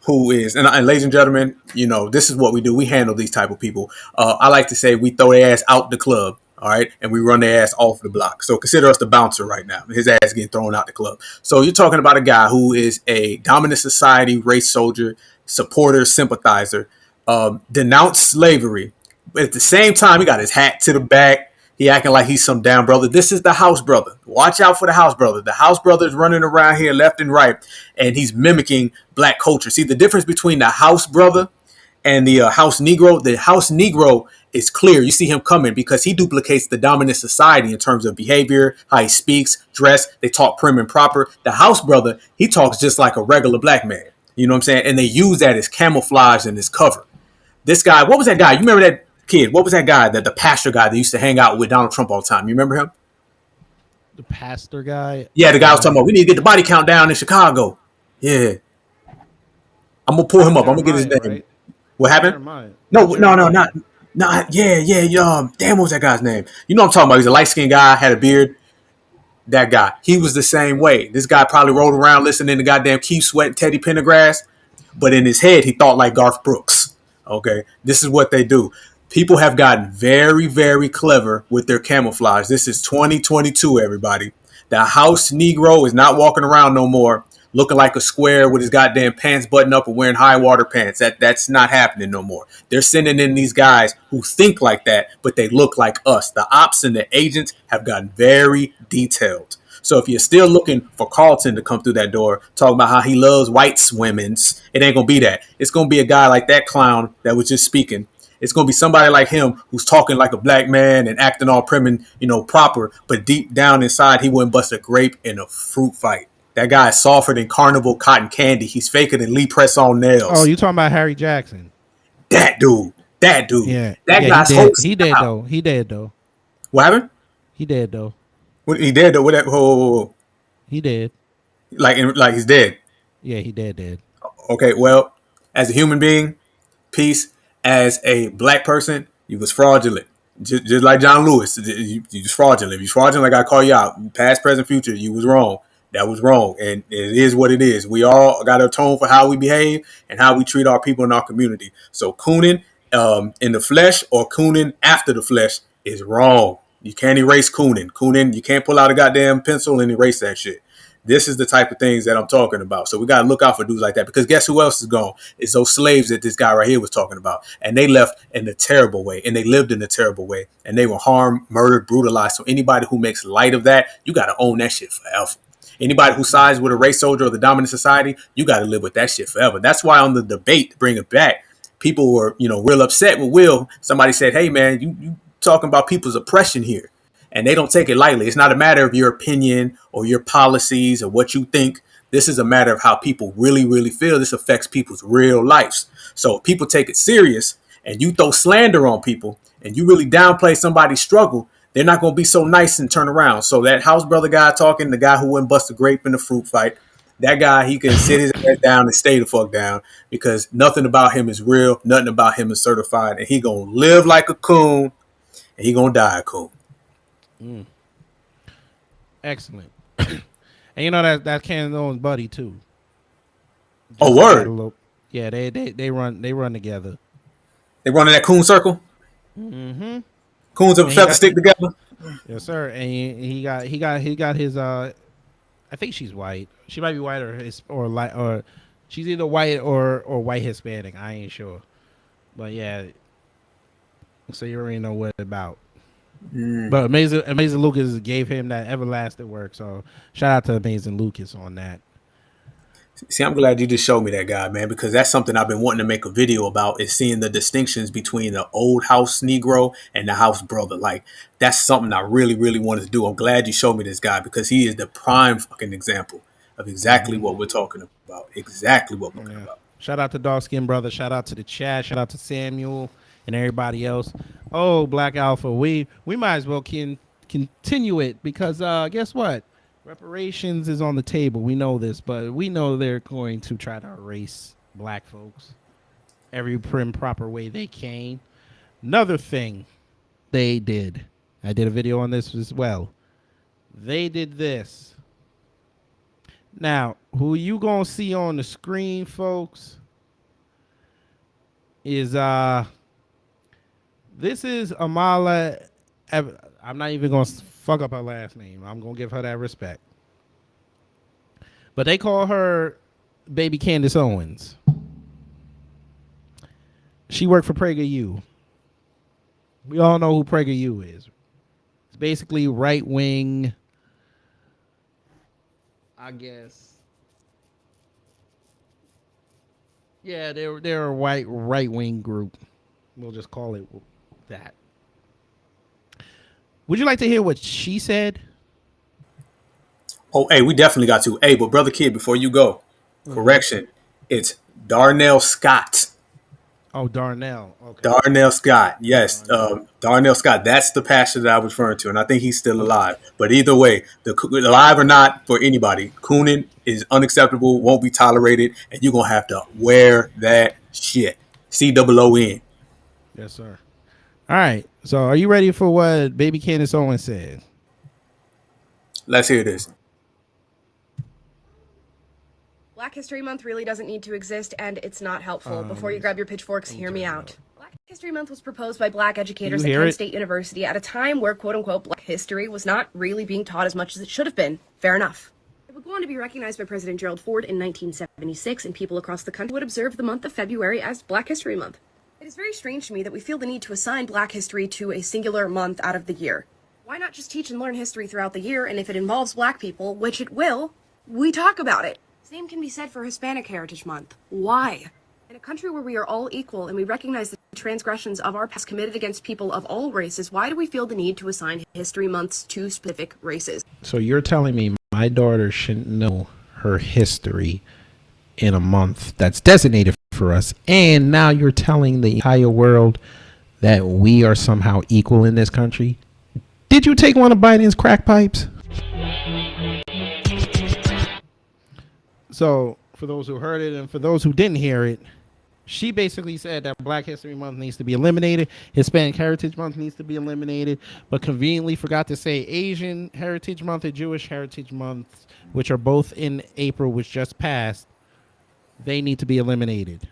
who is, and ladies and gentlemen, this is what we do. We handle these type of people. I like to say we throw their ass out the club. All right, and we run their ass off the block. So consider us the bouncer right now. His ass getting thrown out the club. So you're talking about a guy who is a dominant society race soldier, supporter, sympathizer, denounced slavery, but at the same time he got his hat to the back. He acting like he's some damn brother. This is the house brother. Watch out for the house brother. The house brother is running around here left and right, and he's mimicking black culture. See the difference between the house brother and the house Negro. The house Negro is clear. You see him coming because he duplicates the dominant society in terms of behavior, how he speaks, dress. They talk prim and proper. The house brother, he talks just like a regular black man. You know what I'm saying? And they use that as camouflage and as cover. This guy, what was that guy? You remember that kid? What was that guy, the pastor guy that used to hang out with Donald Trump all the time? You remember him? The pastor guy? Yeah, the guy was talking about, we need to get the body count down in Chicago. Yeah. I'm going to pull him up. I'm going to get his name. Right? What happened? No, yeah. Damn, what was that guy's name? You know what I'm talking about. He's a light-skinned guy, had a beard. That guy. He was the same way. This guy probably rode around listening to goddamn Keith Sweat and Teddy Pendergrass, but in his head, he thought like Garth Brooks. Okay? This is what they do. People have gotten very, very clever with their camouflage. This is 2022, everybody. The house Negro is not walking around no more looking like a square with his goddamn pants buttoned up and wearing high water pants. That's not happening no more. They're sending in these guys who think like that, but they look like us. The ops and the agents have gotten very detailed. So if you're still looking for Carlton to come through that door, talking about how he loves white women's, it ain't going to be that. It's going to be a guy like that clown that was just speaking. It's going to be somebody like him who's talking like a black man and acting all prim and, proper, but deep down inside, he wouldn't bust a grape in a fruit fight. That guy is softer than Carnival cotton candy. He's faker than Lee Press-on nails. Oh, you talking about Harry Jackson? That dude. Yeah. That guy's he dead though. He dead though. What happened? He dead though. He dead though. Whoa. He dead. Like he's dead. Yeah, he dead. Okay, well, as a human being, peace. As a black person, you was fraudulent. Just like John Lewis. You was fraudulent. If you was fraudulent, like I call you out. Past, present, future, you was wrong. That was wrong. And it is what it is. We all got to atone for how we behave and how we treat our people in our community. So cooning in the flesh or cooning after the flesh is wrong. You can't erase cooning. Cooning, you can't pull out a goddamn pencil and erase that shit. This is the type of things that I'm talking about. So we got to look out for dudes like that, because guess who else is gone? It's those slaves that this guy right here was talking about. And they left in a terrible way, and they lived in a terrible way, and they were harmed, murdered, brutalized. So anybody who makes light of that, you got to own that shit forever. Anybody who sides with a race soldier or the dominant society, you got to live with that shit forever. That's why on the debate, to bring it back, people were, real upset with Will. Somebody said, hey, man, you talking about people's oppression here. and they don't take it lightly. It's not a matter of your opinion or your policies or what you think. This is a matter of how people really, really feel. This affects people's real lives. So if people take it serious and you throw slander on people and you really downplay somebody's struggle, they're not going to be so nice and turn around. So that house brother guy talking, the guy who wouldn't bust a grape in the fruit fight, that guy, he can sit his ass down and stay the fuck down because nothing about him is real. Nothing about him is certified. And he going to live like a coon and he going to die a coon. Excellent. And you know that's Canon's buddy too. Oh, word. Yeah, they run together. They run in that coon circle. Mm-hmm. Coons of a feather stick together. Yes, sir. And he got his. I think she's white. She might be white or she's either white or white Hispanic. I ain't sure, but yeah. So you already know what it's about. But Amazing Lucas gave him that everlasting work. So shout out to Amazing Lucas on that. See, I'm glad you just showed me that guy, man, because that's something I've been wanting to make a video about, is seeing the distinctions between the old house Negro and the house brother. Like, that's something I really, really wanted to do. I'm glad you showed me this guy because he is the prime fucking example of exactly what we're talking about. Exactly what we're talking about. Shout out to Dark Skin Brother. Shout out to the chat. Shout out to Samuel and everybody else. Oh, Black Alpha, we might as well continue it because guess what? Reparations is on the table. We know this, but we know they're going to try to erase black folks every prim proper way they can. Another thing they did, I did a video on this as well. They did this. Now, who you gonna see on the screen, folks, is this is Amala. I'm not even gonna fuck up her last name. I'm gonna give her that respect. But they call her Baby Candace Owens. She worked for PragerU. We all know who PragerU is. It's basically right wing, I guess. Yeah, they're a right wing group. We'll just call it that. Would you like to hear what she said? Oh, hey, we definitely got to. Hey, but Brother Kid, before you go, correction. It's Darnell Scott. Oh, Darnell. Okay. Darnell Scott. Yes. Darnell Scott. That's the pastor that I was referring to. And I think he's still alive. But either way, alive or not, for anybody, cooning is unacceptable, won't be tolerated, and you're going to have to wear that shit. COON. Yes, sir. All right. So are you ready for what Baby Candace Owens said? Let's hear this. Black History Month really doesn't need to exist, and it's not helpful. Before you grab your pitchforks, hear me out. Black History Month was proposed by black educators at Kent State University at a time where, quote-unquote, black history was not really being taught as much as it should have been. Fair enough. It would go on to be recognized by President Gerald Ford in 1976, and people across the country would observe the month of February as Black History Month. It is very strange to me that we feel the need to assign black history to a singular month out of the year. Why not just teach and learn history throughout the year, and if it involves black people, which it will, we talk about it. Same can be said for Hispanic Heritage Month. Why? In a country where we are all equal and we recognize the transgressions of our past committed against people of all races, why do we feel the need to assign history months to specific races? So you're telling me my daughter shouldn't know her history in a month that's designated for us, and now you're telling the entire world that we are somehow equal in this country? Did you take one of Biden's crack pipes? So for those who heard it and for those who didn't hear it, she basically said that Black History Month needs to be eliminated, Hispanic Heritage Month needs to be eliminated, but conveniently forgot to say Asian Heritage Month and Jewish Heritage Month, which are both in April, which just passed. They need to be eliminated.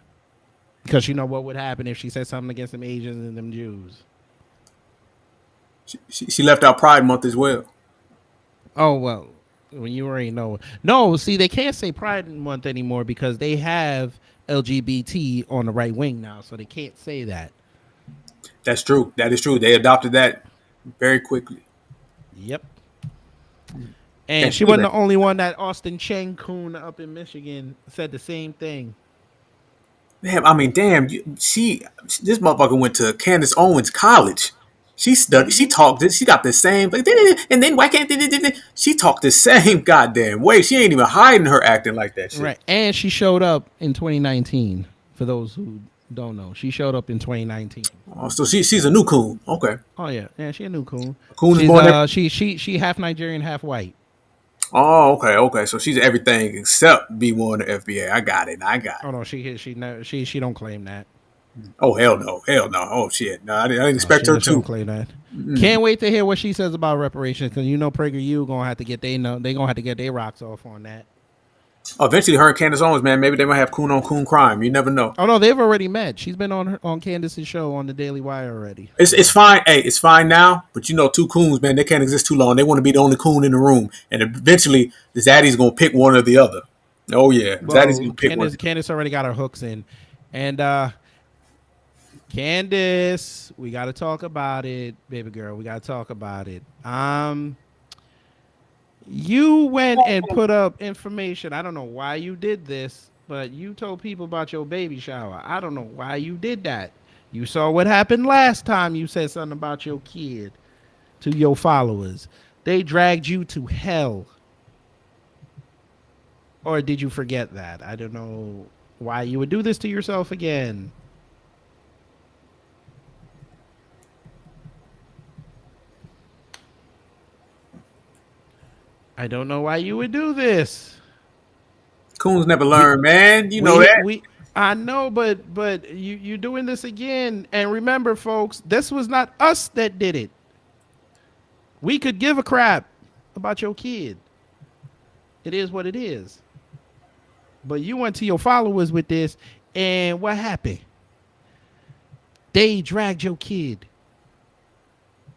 Because you know what would happen if she said something against them Asians and them Jews. She left out Pride Month as well. Oh, well, when you already know. No, see, they can't say Pride Month anymore because they have LGBT on the right wing now, so they can't say that. That's true. That is true. They adopted that very quickly. Yep. And she wasn't the only one. That Austin Cheng Coon up in Michigan said the same thing. Damn, I mean, damn, this motherfucker went to Candace Owens College. She studied. She talked. She got the same. And then why can't she talk the same goddamn way? She ain't even hiding her acting like that shit. Right. And she showed up in 2019. For those who don't know, she showed up in 2019. Oh, so she's a new coon. Okay. Oh yeah, she a new coon. Coon is She's born. she half Nigerian, half white. Oh, okay. So she's everything except be one of the FBA. I got it. Oh no, she don't claim that. Oh hell no. Oh shit. No, I didn't expect her She don't to. claim that. Can't wait to hear what she says about reparations, because PragerU gonna have to get they gonna have to get their rocks off on that. Oh, eventually, her and Candace Owens, man, maybe they might have coon on coon crime. You never know. Oh no, they've already met. She's been on Candace's show on the Daily Wire already. It's fine. Hey, it's fine now. But two coons, man, they can't exist too long. They want to be the only coon in the room, and eventually, the zaddy's gonna pick one or the other. Oh yeah, zaddy's gonna pick one. Candace already got her hooks in, and Candace, we got to talk about it, baby girl. We got to talk about it. You went and put up information. I don't know why you did this, but you told people about your baby shower. I don't know why you did that. You saw what happened last time you said something about your kid to your followers. They dragged you to hell. Or did you forget that? I don't know why you would do this to yourself again. I don't know why you would do this. Coons never learn, man. You know that. I know, but you're doing this again. And remember, folks, this was not us that did it. We could give a crap about your kid. It is what it is. But you went to your followers with this, and what happened? They dragged your kid.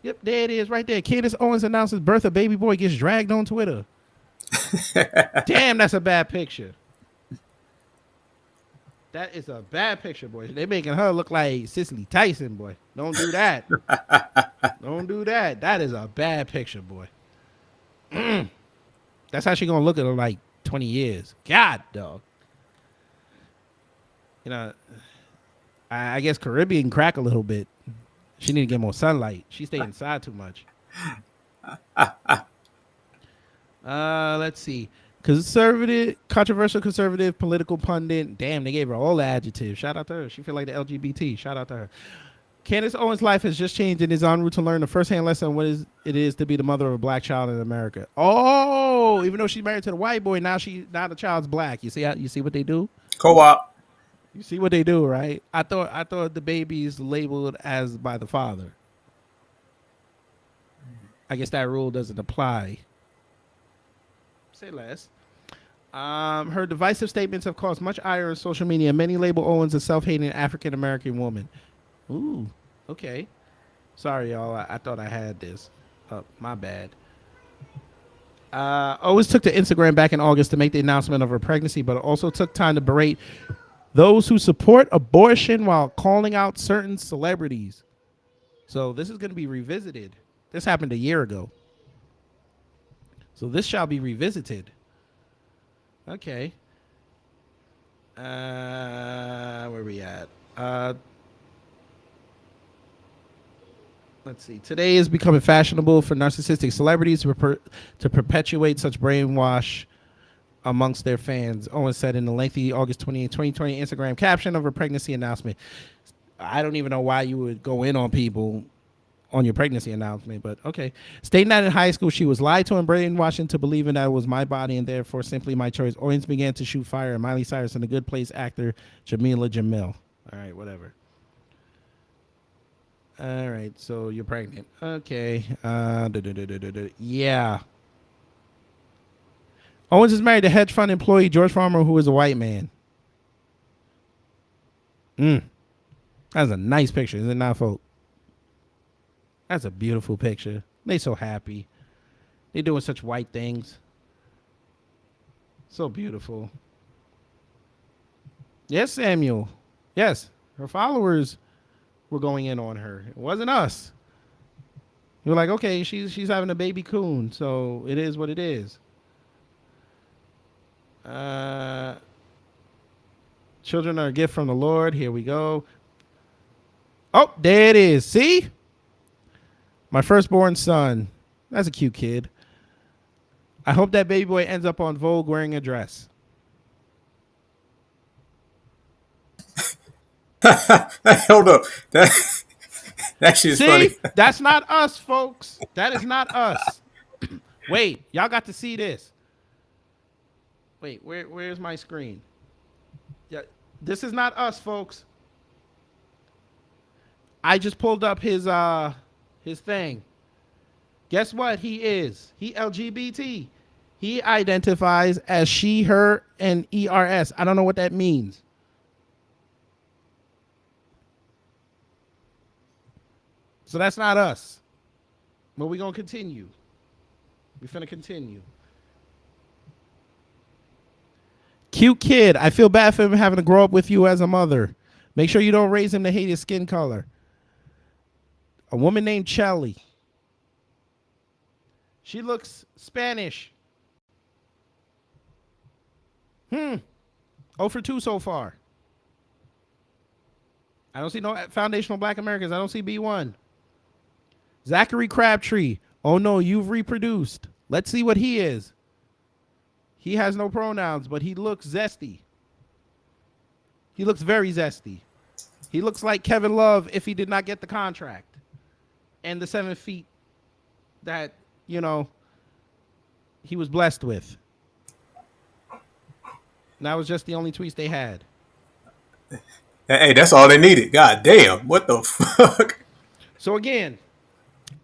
Yep, there it is right there. Candace Owens announces birth of baby boy gets dragged on Twitter. Damn, that's a bad picture. That is a bad picture, boy. They're making her look like Cicely Tyson, boy. Don't do that. Don't do that. That is a bad picture, boy. That's how she gonna look at her like 20 years. God, dog. I guess Caribbean crack a little bit. She need to get more sunlight. She stay inside too much. Let's see. Controversial conservative political pundit. Damn, they gave her all the adjectives. Shout out to her. She feel like the LGBT. Shout out to her. Candace Owens' life has just changed and is en route to learn the firsthand lesson on what it is to be the mother of a black child in America. Oh, even though she's married to the white boy, now the child's black. You see what they do? Co-op. You see what they do, right? I thought the baby's labeled as by the father. I guess that rule doesn't apply. Say less. Her divisive statements have caused much ire on social media. Many label Owens a self-hating African-American woman. Ooh, okay. Sorry, y'all. I thought I had this. My bad. Owens took to Instagram back in August to make the announcement of her pregnancy, but also took time to berate those who support abortion while calling out certain celebrities. So this is going to be revisited. This happened a year ago. So this shall be revisited. Okay. Where we at? Let's see. Today is becoming fashionable for narcissistic celebrities to perpetuate such brainwash amongst their fans, Owens said in the lengthy August 28, 2020 Instagram caption of her pregnancy announcement. I don't even know why you would go in on people on your pregnancy announcement, but okay. Stating that in high school, she was lied to and brainwashed into believing that it was my body and therefore simply my choice. Owens began to shoot fire at Miley Cyrus and The Good Place actor Jamila Jamil. All right, whatever. All right, so you're pregnant. Okay. Yeah. Owens is married to hedge fund employee George Farmer, who is a white man. That's a nice picture, is it not, folks? That's a beautiful picture. They so happy. They doing such white things. So beautiful. Yes, Samuel. Yes, her followers were going in on her. It wasn't us. You're like, okay, she's having a baby coon, so it is what it is. Children are a gift from the Lord. Here we go. Oh, there it is. See? My firstborn son. That's a cute kid. I hope that baby boy ends up on Vogue wearing a dress. Hold up. That shit's funny. See? That's not us, folks. That is not us. Wait, y'all got to see this. Wait, where's my screen? Yeah, this is not us, folks. I just pulled up his thing. Guess what he is? He LGBT. He identifies as she, her, and ERS. I don't know what that means. So that's not us. But we're going to continue. We're finna continue. Cute kid. I feel bad for him having to grow up with you as a mother. Make sure you don't raise him to hate his skin color. A woman named Chelly. She looks Spanish. 0 for 2 so far. I don't see no foundational black Americans. I don't see B1. Zachary Crabtree. Oh no, you've reproduced. Let's see what he is. He has no pronouns, but he looks zesty. He looks very zesty. He looks like Kevin Love if he did not get the contract. And the 7 feet that, you know, he was blessed with. And that was just the only tweets they had. Hey, that's all they needed. God damn. What the fuck? So again,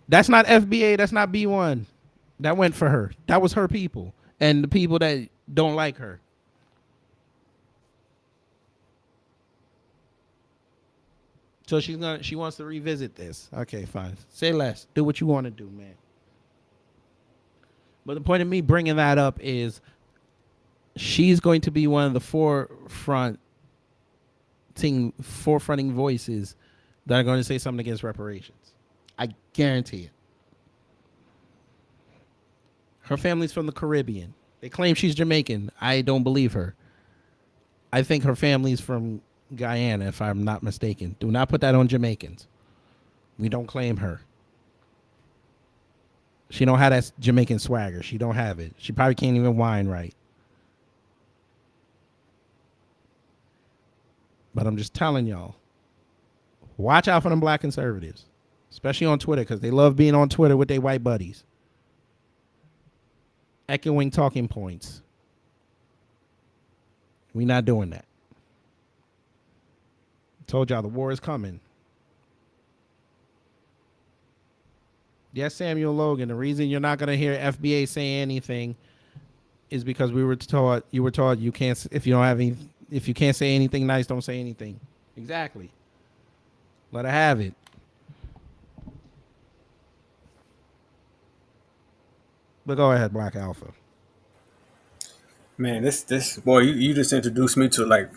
that's not FBA. That's not B1. That went for her. That was her people. And the people that don't like her. So she wants to revisit this. Okay, fine. Say less. Do what you want to do, man. But the point of me bringing that up is she's going to be one of the forefronting voices that are going to say something against reparations. I guarantee it. Her family's from the Caribbean. They claim she's Jamaican. I don't believe her. I think her family's from Guyana, if I'm not mistaken. Do not put that on Jamaicans. We don't claim her. She don't have that Jamaican swagger. She don't have it. She probably can't even whine right. But I'm just telling y'all, watch out for them black conservatives, especially on Twitter, because they love being on Twitter with their white buddies. Echoing talking points. We not doing that. Told y'all the war is coming. Yes, Samuel Logan. The reason you're not gonna hear FBA say anything is because you were taught you can't, if you can't say anything nice, don't say anything. Exactly. Let her have it. But go ahead, Black Alpha. Man, this boy, you just introduced me to like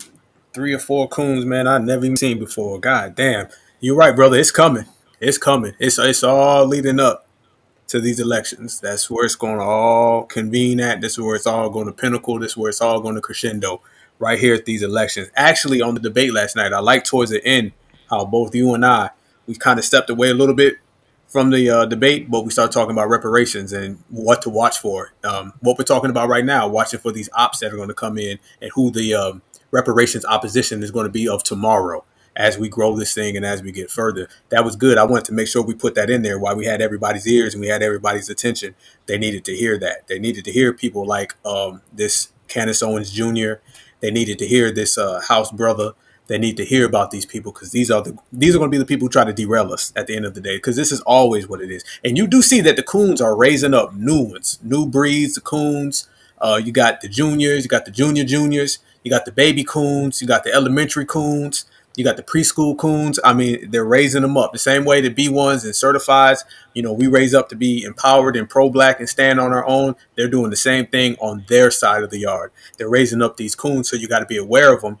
3 or 4 coons, man, I've never even seen before. God damn. You're right, brother. It's coming. It's coming. It's all leading up to these elections. That's where it's going to all convene at. This is where it's all going to pinnacle. This is where it's all going to crescendo right here at these elections. Actually, on the debate last night, I liked towards the end how both you and I, we kind of stepped away a little bit from the debate, but we started talking about reparations and what to watch for. What we're talking about right now, watching for these ops that are going to come in and who the reparations opposition is going to be of tomorrow as we grow this thing and as we get further. That was good. I wanted to make sure we put that in there while we had everybody's ears and we had everybody's attention. They needed to hear that. They needed to hear people like this Candace Owens Jr. They needed to hear this House brother. They need to hear about these people because these are going to be the people who try to derail us at the end of the day, because this is always what it is. And you do see that the coons are raising up new ones, new breeds, the coons. You got the juniors, you got the juniors, you got the baby coons, you got the elementary coons, you got the preschool coons. I mean, they're raising them up the same way the B1s and certifieds. You know, we raise up to be empowered and pro-black and stand on our own. They're doing the same thing on their side of the yard. They're raising up these coons, so you got to be aware of them.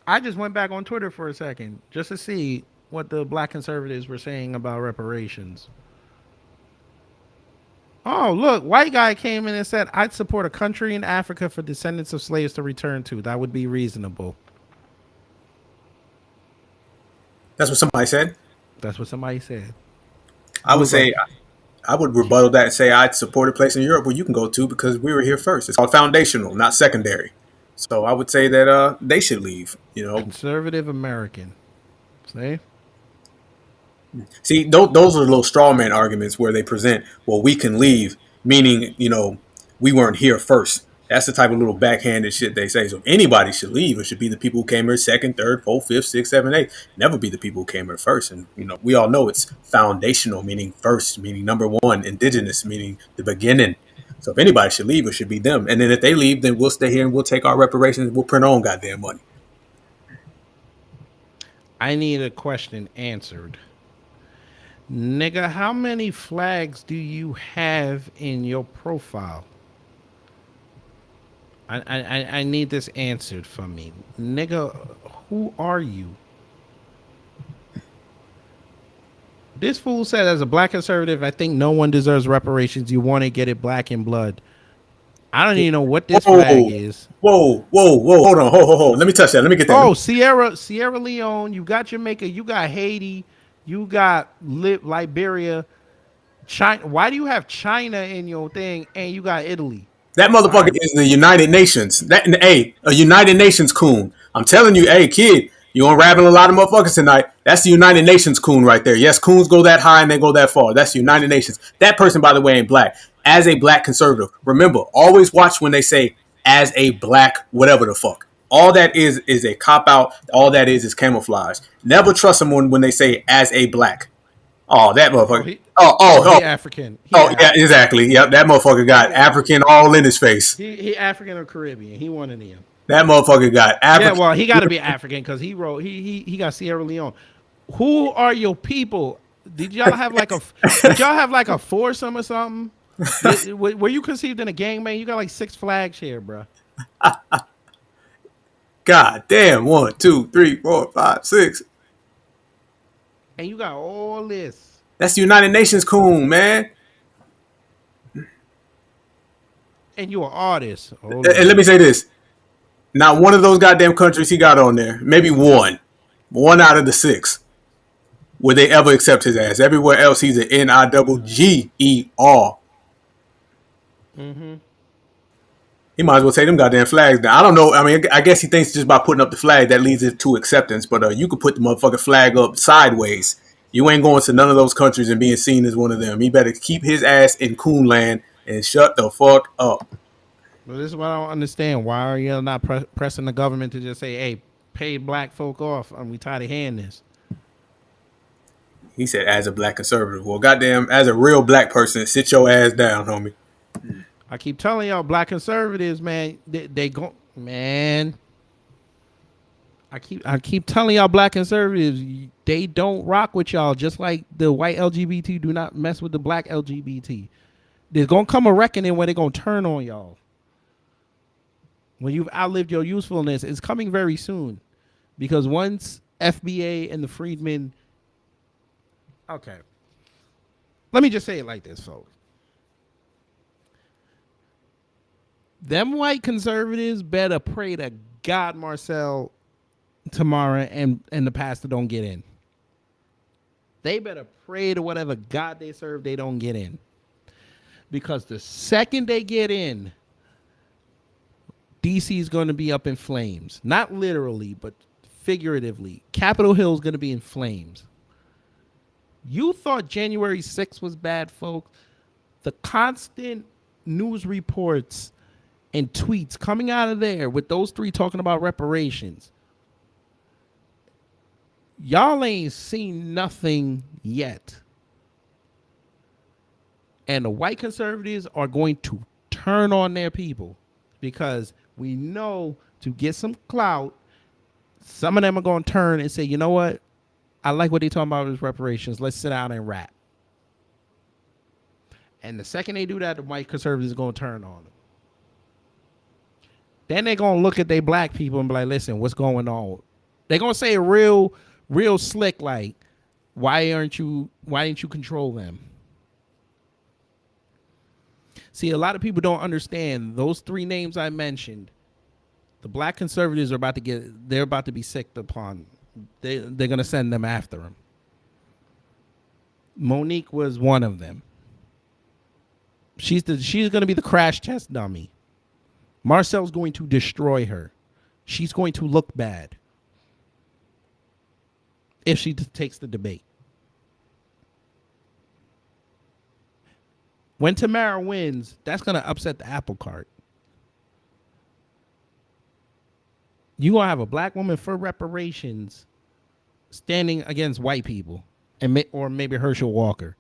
I just went back on Twitter for a second just to see what the black conservatives were saying about reparations. Oh, look, white guy came in and said, I'd support a country in Africa for descendants of slaves to return to. That would be reasonable. That's what somebody said. That's what somebody said. I You would was like, say I would rebuttal that and say I'd support a place in Europe where you can go to because we were here first. It's called foundational, not secondary. So I would say that they should leave. conservative American. See? See, those are little straw man arguments where they present, well, we can leave, meaning, we weren't here first. That's the type of little backhanded shit they say. So if anybody should leave, it should be the people who came here second, third, fourth, fifth, sixth, seventh, eighth. Never be the people who came here first. And, we all know it's foundational, meaning first, meaning number one, indigenous, meaning the beginning. So if anybody should leave, it should be them. And then if they leave, then we'll stay here and we'll take our reparations. We'll print our own goddamn money. I need a question answered. Nigga, how many flags do you have in your profile? I need this answered for me. Nigga, who are you? This fool said, as a black conservative, I think no one deserves reparations. You want to get it black in blood. I don't even know what this flag is. Whoa. Hold on. Hold. Let me touch that. Let me get that. Oh, Sierra Leone. You got Jamaica. You got Haiti. You got Liberia. China. Why do you have China in your thing and you got Italy? That motherfucker is the United Nations. A United Nations coon. I'm telling you, hey, kid, you unraveling a lot of motherfuckers tonight. That's the United Nations coon right there. Yes, coons go that high and they go that far. That's the United Nations. That person, by the way, ain't black. As a black conservative, remember, always watch when they say as a black whatever the fuck. All that is a cop out. All that is camouflage. Never trust someone when they say as a black. Oh, that motherfucker. He Oh, African. yeah, exactly. Yep, that motherfucker got African all in his face. He African or Caribbean. He one of them. That motherfucker got African. Yeah, well, he got to be African because he wrote. He got Sierra Leone. Who are your people? Did y'all have like a foursome or something? Were you conceived in a gang, man? You got like 6 flags here, bro. God damn, 1, 2, 3, 4, 5, 6. And you got all this. That's the United Nations coon, man. And you an artist. And let me say this. Not one of those goddamn countries he got on there. Maybe one. One out of the 6. Would they ever accept his ass? Everywhere else, he's an NIGGER. Mm-hmm. He might as well take them goddamn flags down. I don't know. I mean, I guess he thinks just by putting up the flag that leads it to acceptance. But you could put the motherfucking flag up sideways. You ain't going to none of those countries and being seen as one of them. He better keep his ass in coon land and shut the fuck up. Well, this is what I don't understand. Why are you not pressing the government to just say, hey, pay black folk off? We tired of hearing this. He said, as a black conservative. Well, goddamn, as a real black person, sit your ass down, homie. I keep telling y'all, black conservatives, man, they go, man. I keep telling y'all, black conservatives, they don't rock with y'all. Just like the white LGBT do not mess with the black LGBT. There's gonna come a reckoning where they're gonna turn on y'all. When you've outlived your usefulness, it's coming very soon, because once FBA and the freedmen. Okay. Let me just say it like this, folks. Them white conservatives better pray to God Marcel tomorrow and the pastor don't get in. They better pray to whatever God they serve, they don't get in. Because the second they get in, DC is going to be up in flames. Not literally, but figuratively. Capitol Hill is going to be in flames. You thought January 6th was bad, folks. The constant news reports and tweets coming out of there with those 3 talking about reparations. Y'all ain't seen nothing yet. And the white conservatives are going to turn on their people, because we know to get some clout, some of them are going to turn and say, you know what? I like what they talking about with reparations. Let's sit down and rap. And the second they do that, the white conservatives are going to turn on them. Then they're going to look at their black people and be like, listen, what's going on? They're going to say real slick, like, why didn't you control them? See, a lot of people don't understand those 3 names I mentioned. The black conservatives are about to be sicked upon they're gonna send them after him. Monique was one of them. She's gonna be the crash test dummy. Marcel's going to destroy her. She's going to look bad if she takes the debate. When Tamara wins, that's going to upset the apple cart. You're going to have a black woman for reparations standing against white people, or maybe Herschel Walker.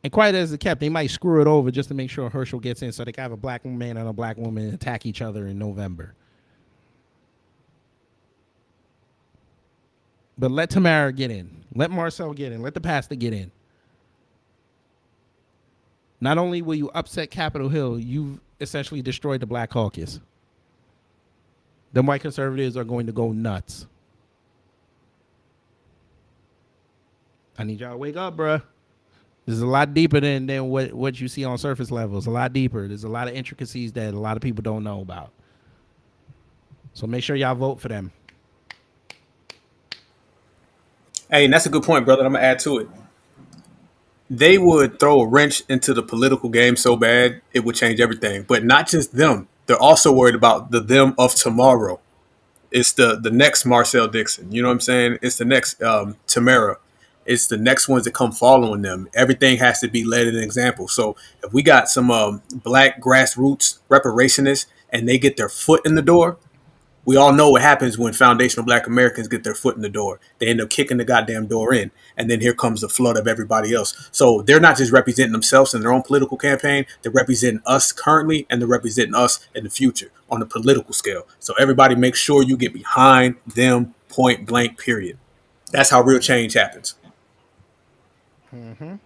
And quite as it kept, they might screw it over just to make sure Herschel gets in so they can have a black man and a black woman attack each other in November. But let Tamara get in. Let Marcel get in. Let the pastor get in. Not only will you upset Capitol Hill, you've essentially destroyed the Black Caucus. The white conservatives are going to go nuts. I need y'all to wake up, bruh. This is a lot deeper than what you see on surface level. It's a lot deeper. There's a lot of intricacies that a lot of people don't know about. So make sure y'all vote for them. Hey, and that's a good point, brother. I'm going to add to it. They would throw a wrench into the political game so bad, it would change everything. But not just them. They're also worried about the them of tomorrow. It's the next Marcel Dixon. You know what I'm saying? It's the next Tamara. It's the next ones that come following them. Everything has to be led an example. So if we got some black grassroots reparationists and they get their foot in the door, we all know what happens when foundational black Americans get their foot in the door. They end up kicking the goddamn door in. And then here comes the flood of everybody else. So they're not just representing themselves in their own political campaign. They're representing us currently, and they're representing us in the future on the political scale. So everybody make sure you get behind them, point blank, period. That's how real change happens. Mm-hmm.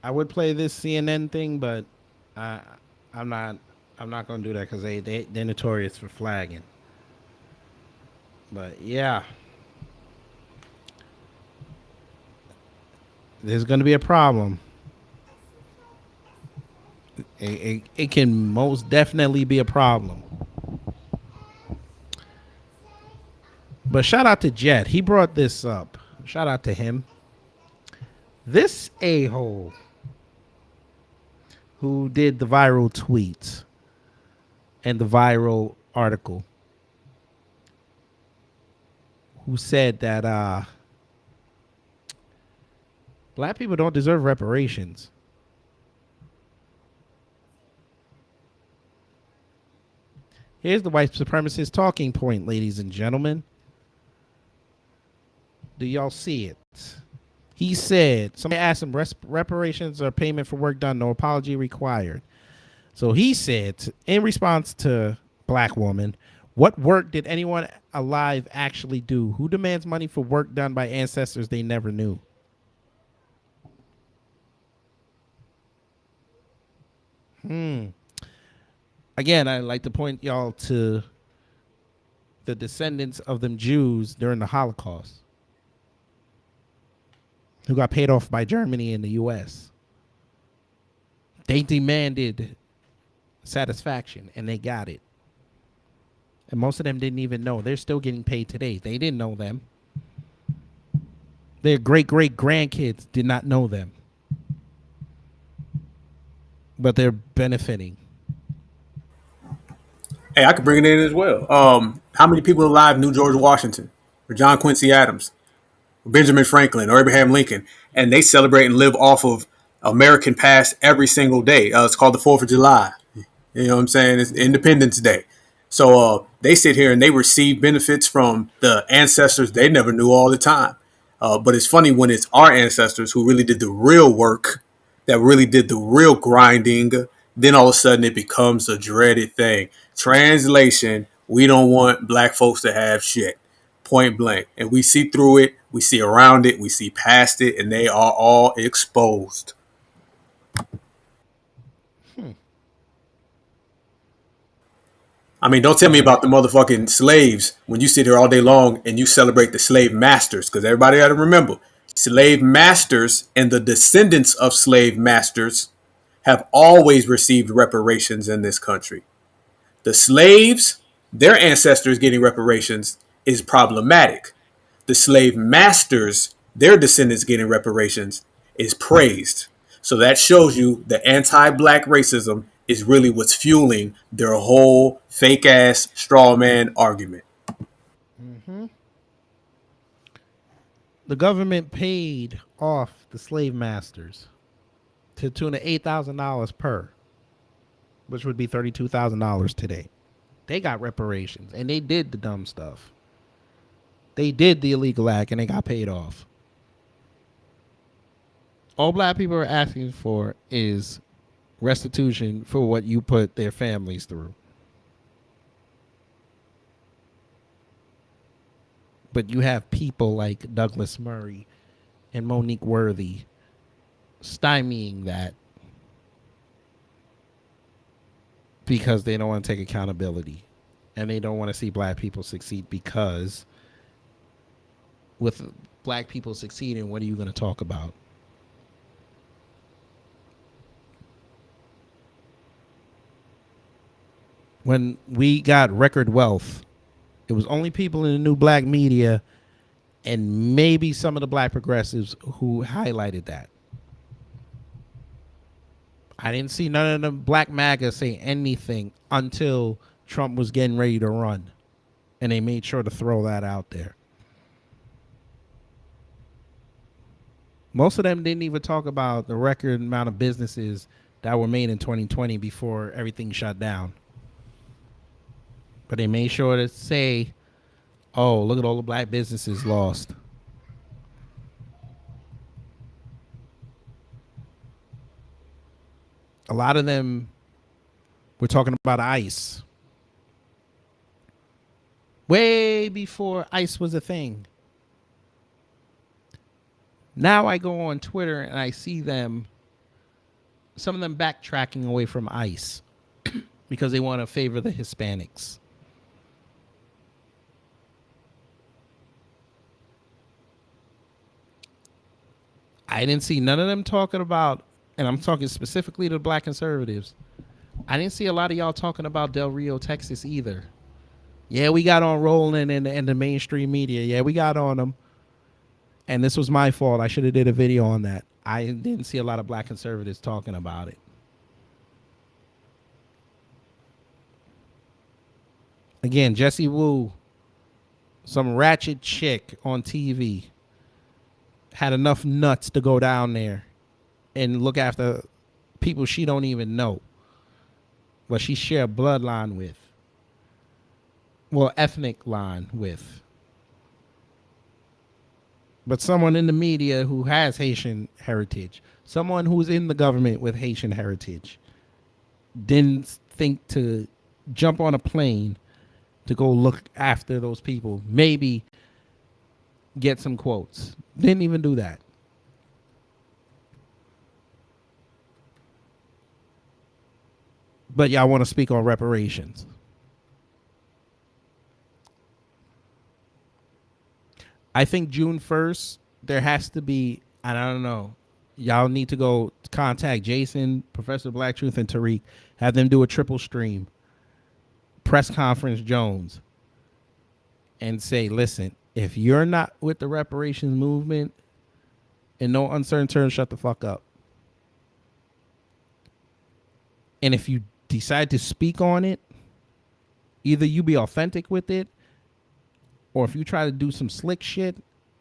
I would play this CNN thing, but I'm not gonna do that because they're notorious for flagging. But yeah, there's gonna be a problem. It can most definitely be a problem. But shout out to Jet. He brought this up. Shout out to him. This a-hole who did the viral tweets and the viral article, who said that black people don't deserve reparations. Here's the white supremacist talking point, ladies and gentlemen. Do y'all see it? He said, somebody asked him, reparations or payment for work done, no apology required. So he said, in response to black woman, what work did anyone alive actually do? Who demands money for work done by ancestors they never knew? Again, I'd like to point y'all to the descendants of them Jews during the Holocaust, who got paid off by Germany and the U.S. They demanded satisfaction, and they got it. And most of them didn't even know. They're still getting paid today. They didn't know them. Their great-great-grandkids did not know them. But they're benefiting. Hey, I could bring it in as well. How many people alive knew George Washington or John Quincy Adams? Benjamin Franklin or Abraham Lincoln, and they celebrate and live off of American past every single day. It's called the 4th of July. You know what I'm saying? It's Independence Day. So they sit here and they receive benefits from the ancestors they never knew all the time. But it's funny when it's our ancestors who really did the real work, that really did the real grinding, then all of a sudden it becomes a dreaded thing. Translation, we don't want black folks to have shit. Point blank. And we see through it, we see around it, we see past it, and they are all exposed. I mean, don't tell me about the motherfucking slaves when you sit here all day long and you celebrate the slave masters, because everybody got to remember, slave masters and the descendants of slave masters have always received reparations in this country. The slaves, their ancestors getting reparations is problematic. The slave masters, their descendants getting reparations, is praised. So that shows you the anti-black racism is really what's fueling their whole fake ass straw man argument. The government paid off the slave masters to the tune of $8,000 per, which would be $32,000 today. They got reparations, and they did the dumb stuff. They did the illegal act, and they got paid off. All black people are asking for is restitution for what you put their families through. But you have people like Douglas Murray and Monique Worthy stymieing that because they don't want to take accountability and they don't want to see black people succeed, because with black people succeeding, what are you going to talk about? When we got record wealth, it was only people in the new black media and maybe some of the black progressives who highlighted that. I didn't see none of the black MAGA say anything until Trump was getting ready to run. And they made sure to throw that out there. Most of them didn't even talk about the record amount of businesses that were made in 2020 before everything shut down. But they made sure to say, oh, look at all the black businesses lost. A lot of them were talking about ICE. Way before ICE was a thing. Now I go on Twitter and I see them, some of them backtracking away from ICE because they want to favor the Hispanics. I didn't see none of them talking about, and I'm talking specifically to black conservatives, I didn't see a lot of y'all talking about Del Rio, Texas either. Yeah, we got on rolling in the mainstream media. Yeah, we got on them. And this was my fault. I should have did a video on that. I didn't see a lot of black conservatives talking about it. Again, Jessie Wu, some ratchet chick on TV, had enough nuts to go down there and look after people she don't even know, but she share bloodline with. Well, ethnic line with. But someone in the media who has Haitian heritage, someone who's in the government with Haitian heritage, didn't think to jump on a plane to go look after those people, maybe get some quotes. Didn't even do that. But y'all want to speak on reparations. I think June 1st, there has to be, and I don't know, y'all need to go contact Jason, Professor Black Truth, and Tariq. Have them do a triple stream. Press conference Jones. And say, listen, if you're not with the reparations movement, in no uncertain terms, shut the fuck up. And if you decide to speak on it, either you be authentic with it, or if you try to do some slick shit,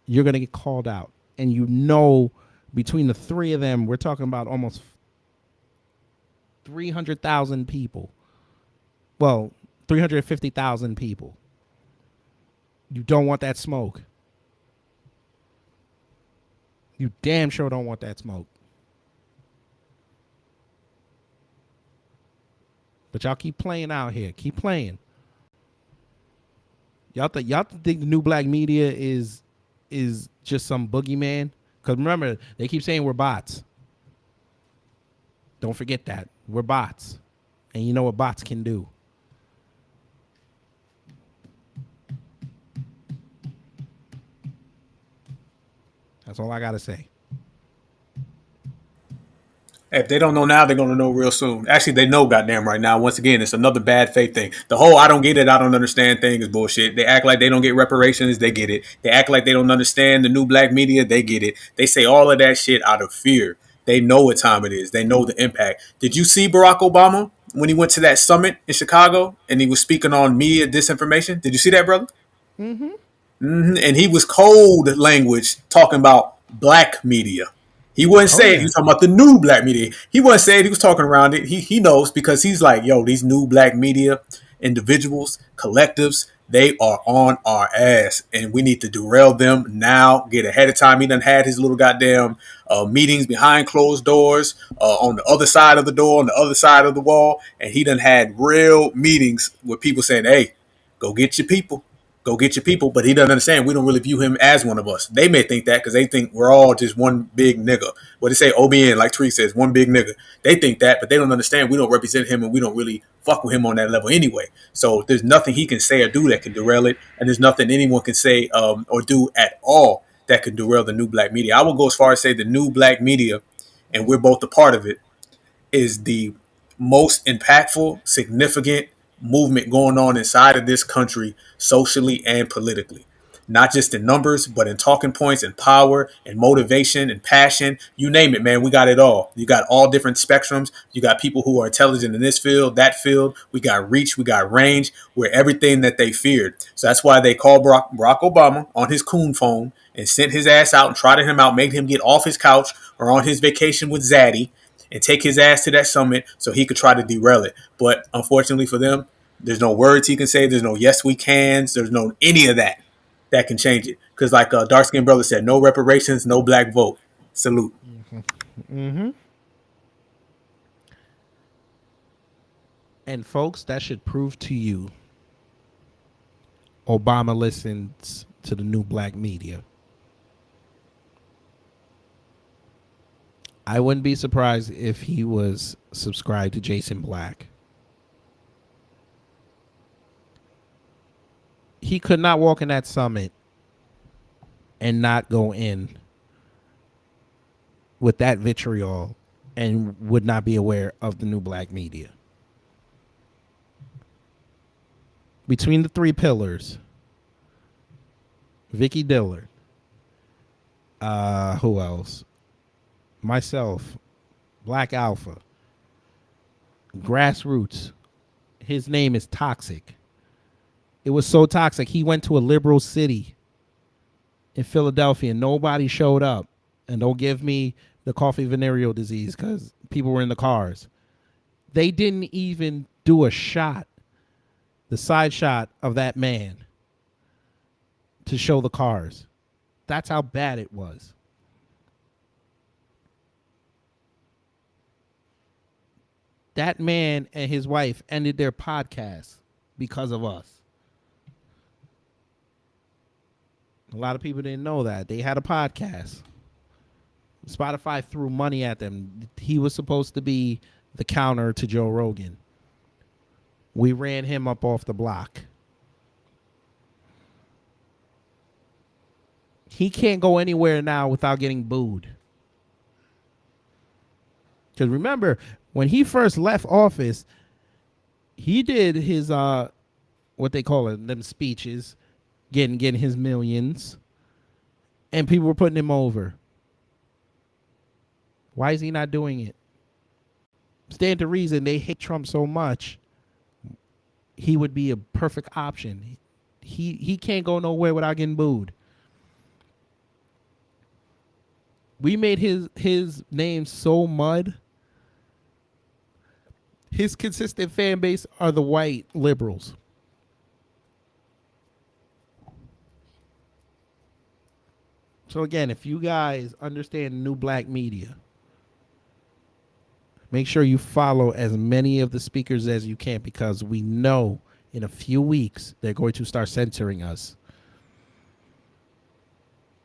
you're going to get called out. And you know, between the three of them, we're talking about almost 300,000 people. Well, 350,000 people. You don't want that smoke. You damn sure don't want that smoke. But y'all keep playing out here. Keep playing. Y'all think the new black media is just some boogeyman? Because remember, they keep saying we're bots. Don't forget that. We're bots. And you know what bots can do. That's all I got to say. If they don't know now, they're gonna know real soon. Actually, they know goddamn right now. Once again, it's another bad faith thing. The whole "I don't get it, I don't understand" thing is bullshit. They act like they don't get reparations, they get it. They act like they don't understand the new black media, they get it. They say all of that shit out of fear. They know what time it is. They know the impact. Did you see Barack Obama when he went to that summit in Chicago and he was speaking on media disinformation? Did you see that, brother? And he was cold language talking about black media. He wasn't Oh saying he yeah. was talking about the new black media. He wasn't saying he was talking around it. He knows because he's like, yo, these new black media individuals, collectives, they are on our ass, and we need to derail them now. Get ahead of time. He done had his little goddamn meetings behind closed doors, on the other side of the door, on the other side of the wall, and he done had real meetings with people saying, "Hey, go get your people." Go get your people, but he doesn't understand. We don't really view him as one of us. They may think that because they think we're all just one big nigga. What they say, OBN, like Tree says, one big nigga. They think that, but they don't understand. We don't represent him, and we don't really fuck with him on that level anyway. So there's nothing he can say or do that can derail it, and there's nothing anyone can say or do at all that can derail the new black media. I will go as far as say the new black media, and we're both a part of it, is the most impactful, significant movement going on inside of this country, socially and politically. Not just in numbers, but in talking points and power and motivation and passion. You name it, man. We got it all. You got all different spectrums. You got people who are intelligent in this field, that field. We got reach, we got range. We're everything that they feared. So that's why they called Barack Obama on his coon phone and sent his ass out and trotted him out, made him get off his couch or on his vacation with Zaddy and take his ass to that summit so he could try to derail it. But unfortunately for them, there's no words he can say. There's no yes we cans. There's no any of that that can change it. Because like dark skinned brother said, no reparations, no black vote. Salute. And folks, that should prove to you Obama listens to the new black media. I wouldn't be surprised if he was subscribed to Jason Black. He could not walk in that summit and not go in with that vitriol and would not be aware of the new black media. Between the three pillars, Vicky Dillard, who else? Myself, Black Alpha, Grassroots. His name is Toxic. It was so toxic. He went to a liberal city in Philadelphia and nobody showed up. And don't give me the coffee venereal disease because people were in the cars. They didn't even do a shot, the side shot of that man to show the cars. That's how bad it was. That man and his wife ended their podcast because of us. A lot of people didn't know that. They had a podcast. Spotify threw money at them. He was supposed to be the counter to Joe Rogan. We ran him up off the block. He can't go anywhere now without getting booed. Because remember, when he first left office, he did his what they call it, them speeches, getting his millions, and people were putting him over. Why is he not doing it? Stand to reason they hate Trump so much, he would be a perfect option. He can't go nowhere without getting booed. We made his name so mud. His consistent fan base are the white liberals. So again, if you guys understand new black media, make sure you follow as many of the speakers as you can, because we know in a few weeks they're going to start censoring us.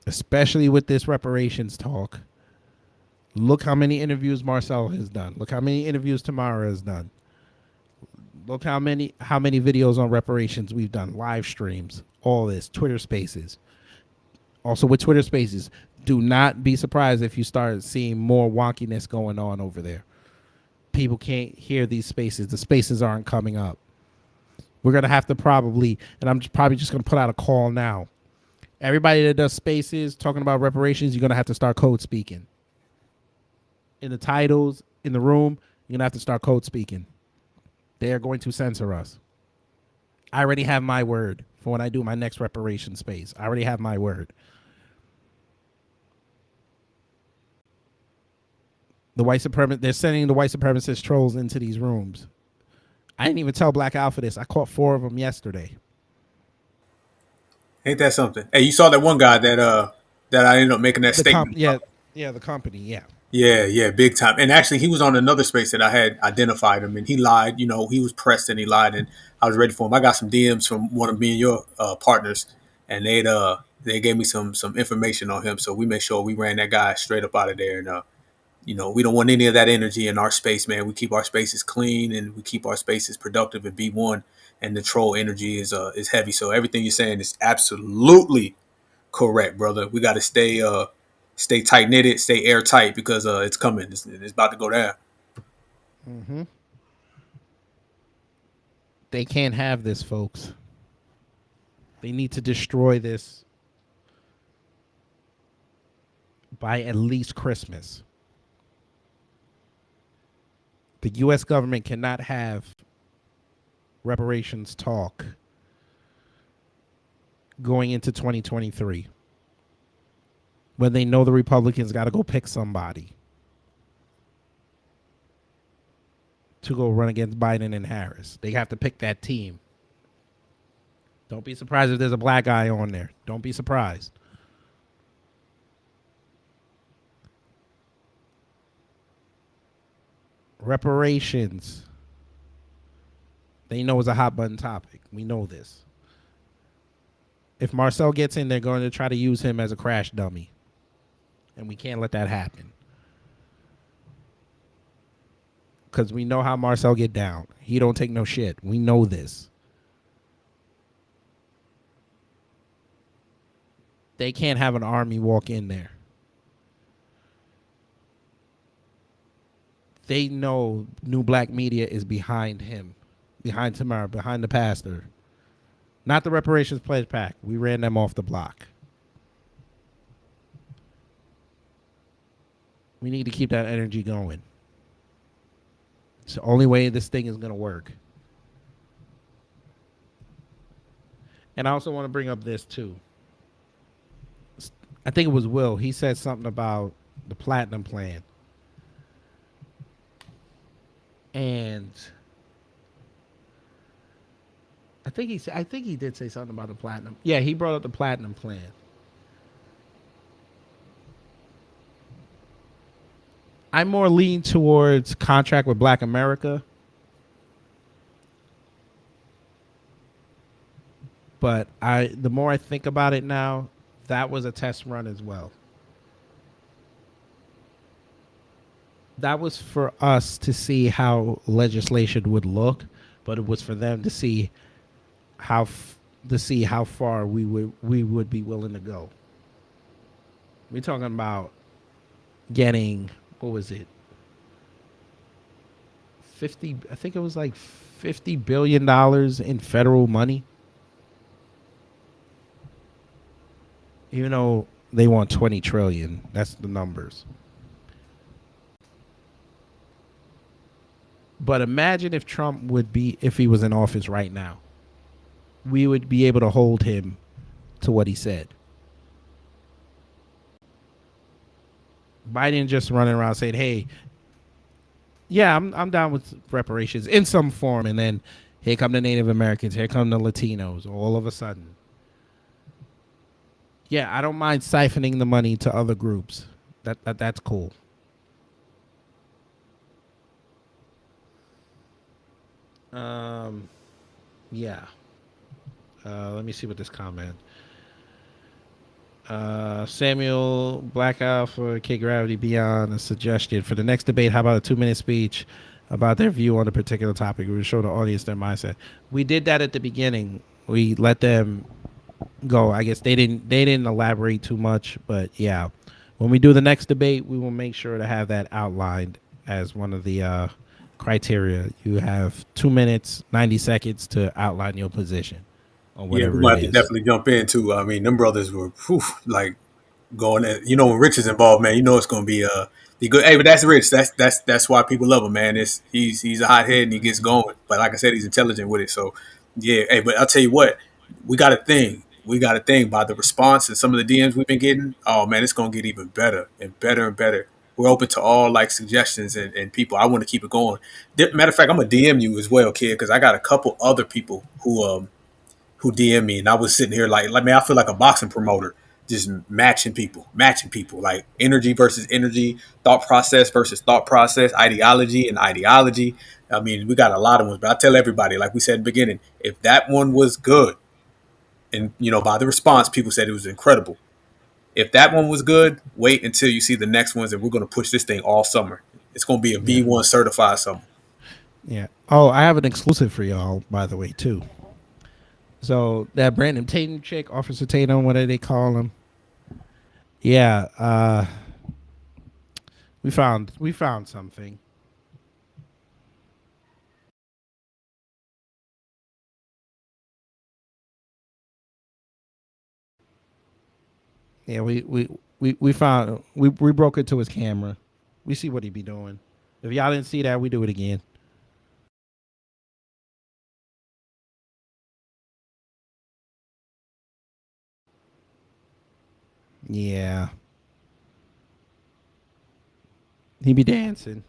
Especially with this reparations talk. Look how many interviews Marcel has done. Look how many interviews Tamara has done. Look how many videos on reparations we've done. Live streams. All this. Twitter Spaces. Also with Twitter Spaces, Do not be surprised if you start seeing more wonkiness going on over there. People can't hear these spaces. The spaces aren't coming up. We're going to have to probably, and I'm probably just going to put out a call now. Everybody that does spaces talking about reparations, you're going to have to start code speaking. In the titles, in the room, you're going to have to start code speaking. They are going to censor us. I already have my word for when I do my next reparation space. I already have my word. The white supremacist, they're sending the white supremacist trolls into these rooms. I didn't even tell Black Alpha this. I caught 4 of them yesterday. Ain't that something? Hey, you saw that one guy that I ended up making that statement. The company, yeah. Yeah, big time. And actually, he was on another space that I had identified him, and he lied. You know, he was pressed and he lied, and I was ready for him. I got some DMs from one of me and your partners, and they gave me some information on him. So we made sure we ran that guy straight up out of there. And you know, we don't want any of that energy in our space, man. We keep our spaces clean and we keep our spaces productive and B1. And the troll energy is heavy. So everything you're saying is absolutely correct, brother. We got to stay tight knitted, stay airtight because it's coming. It's about to go down. Mm-hmm. They can't have this, folks. They need to destroy this by at least Christmas. The U.S. government cannot have reparations talk going into 2023 when they know the Republicans got to go pick somebody to go run against Biden and Harris. They have to pick that team. Don't be surprised if there's a black guy on there. Don't be surprised. Reparations. They know it's a hot button topic. We know this. If Marcel gets in, they're going to try to use him as a crash dummy. And we can't let that happen. Because we know how Marcel get down. He don't take no shit. We know this. They can't have an army walk in there. They know New Black Media is behind him, behind Tamara, behind the pastor. Not the Reparations Pledge Pack. We ran them off the block. We need to keep that energy going. It's the only way this thing is going to work. And I also want to bring up this too. I think it was Will. He said something about the platinum plan. And I think he did say something about the platinum. Yeah, he brought up the platinum plan. I more lean towards contract with Black America. But the more I think about it now, that was a test run as well. That was for us to see how legislation would look, but it was for them to see how far we would be willing to go. We're talking about getting, what was it? 50, I think it was like $50 billion in federal money. Even though they want 20 trillion, that's the numbers. But imagine if Trump if he was in office right now, we would be able to hold him to what he said. Biden just running around saying, hey, yeah, I'm down with reparations in some form. And then here come the Native Americans, here come the Latinos, all of a sudden. Yeah, I don't mind siphoning the money to other groups. That's cool. Yeah. Let me see what this comment. Samuel Black Alpha K Gravity Beyond a suggestion for the next debate. How about a 2-minute speech about their view on a particular topic? We would show the audience their mindset. We did that at the beginning. We let them go. I guess they didn't elaborate too much, but yeah, when we do the next debate, we will make sure to have that outlined as one of the criteria. You have 2 minutes 90 seconds to outline your position on Yeah, we whatever might it have to is. definitely jump in too. I mean, them brothers were like going at, when Rich is involved, man, it's gonna be good. Hey, but that's Rich. That's why people love him, man. He's a hothead and he gets going. But like I said, he's intelligent with it. So yeah, hey, but I'll tell you what, we got a thing. We got a thing by the response and some of the DMs we've been getting. Oh man, it's gonna get even better and better and better. We're open to all like suggestions and people. I want to keep it going. Matter of fact, I'm gonna DM you as well, kid, because I got a couple other people who DM me, and I was sitting here like man, I feel like a boxing promoter, just matching people, like energy versus energy, thought process versus thought process, ideology and ideology. I mean, we got a lot of ones, but I tell everybody, like we said in the beginning, if that one was good, and by the response, people said it was incredible. If that one was good, wait until you see the next ones, and we're going to push this thing all summer. It's going to be a Yeah. V1 certified summer. Yeah. Oh, I have an exclusive for y'all, by the way, too. So that Brandon Tatum chick, Officer Tatum, what do they call him? Yeah, we found something. Yeah, we found we broke into his camera. We see what he be doing. If y'all didn't see that, we do it again. Yeah. He be dancing.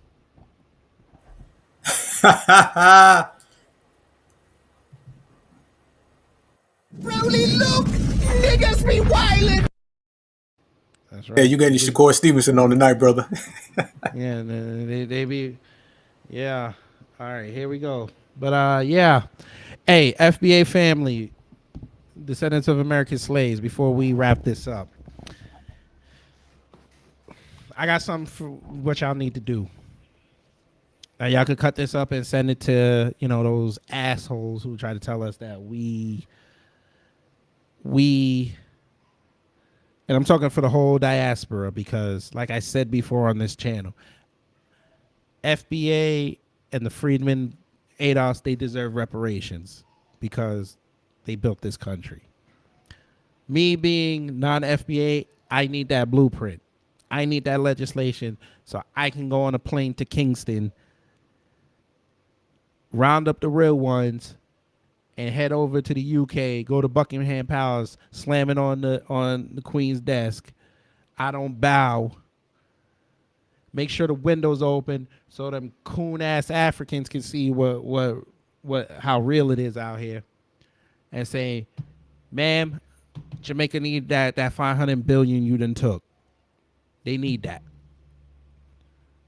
Really, look, niggas be wildin'. That's Yeah, right. you got your Shakur Stevenson on tonight, brother. Yeah, they be. Yeah. All right, here we go. But yeah. Hey, FBA family, descendants of American slaves. Before we wrap this up, I got something for what y'all need to do. Y'all could cut this up and send it to those assholes who try to tell us that we and I'm talking for the whole diaspora, because like I said before on this channel, FBA and the freedmen ADOS, they deserve reparations because they built this country. Me being non-FBA, I need that blueprint. I need that legislation so I can go on a plane to Kingston, round up the real ones, and head over to the UK, go to Buckingham Palace, slam it on the Queen's desk. I don't bow. Make sure the windows open so them coon ass Africans can see what how real it is out here. And say, ma'am, Jamaica need that 500 billion you done took. They need that.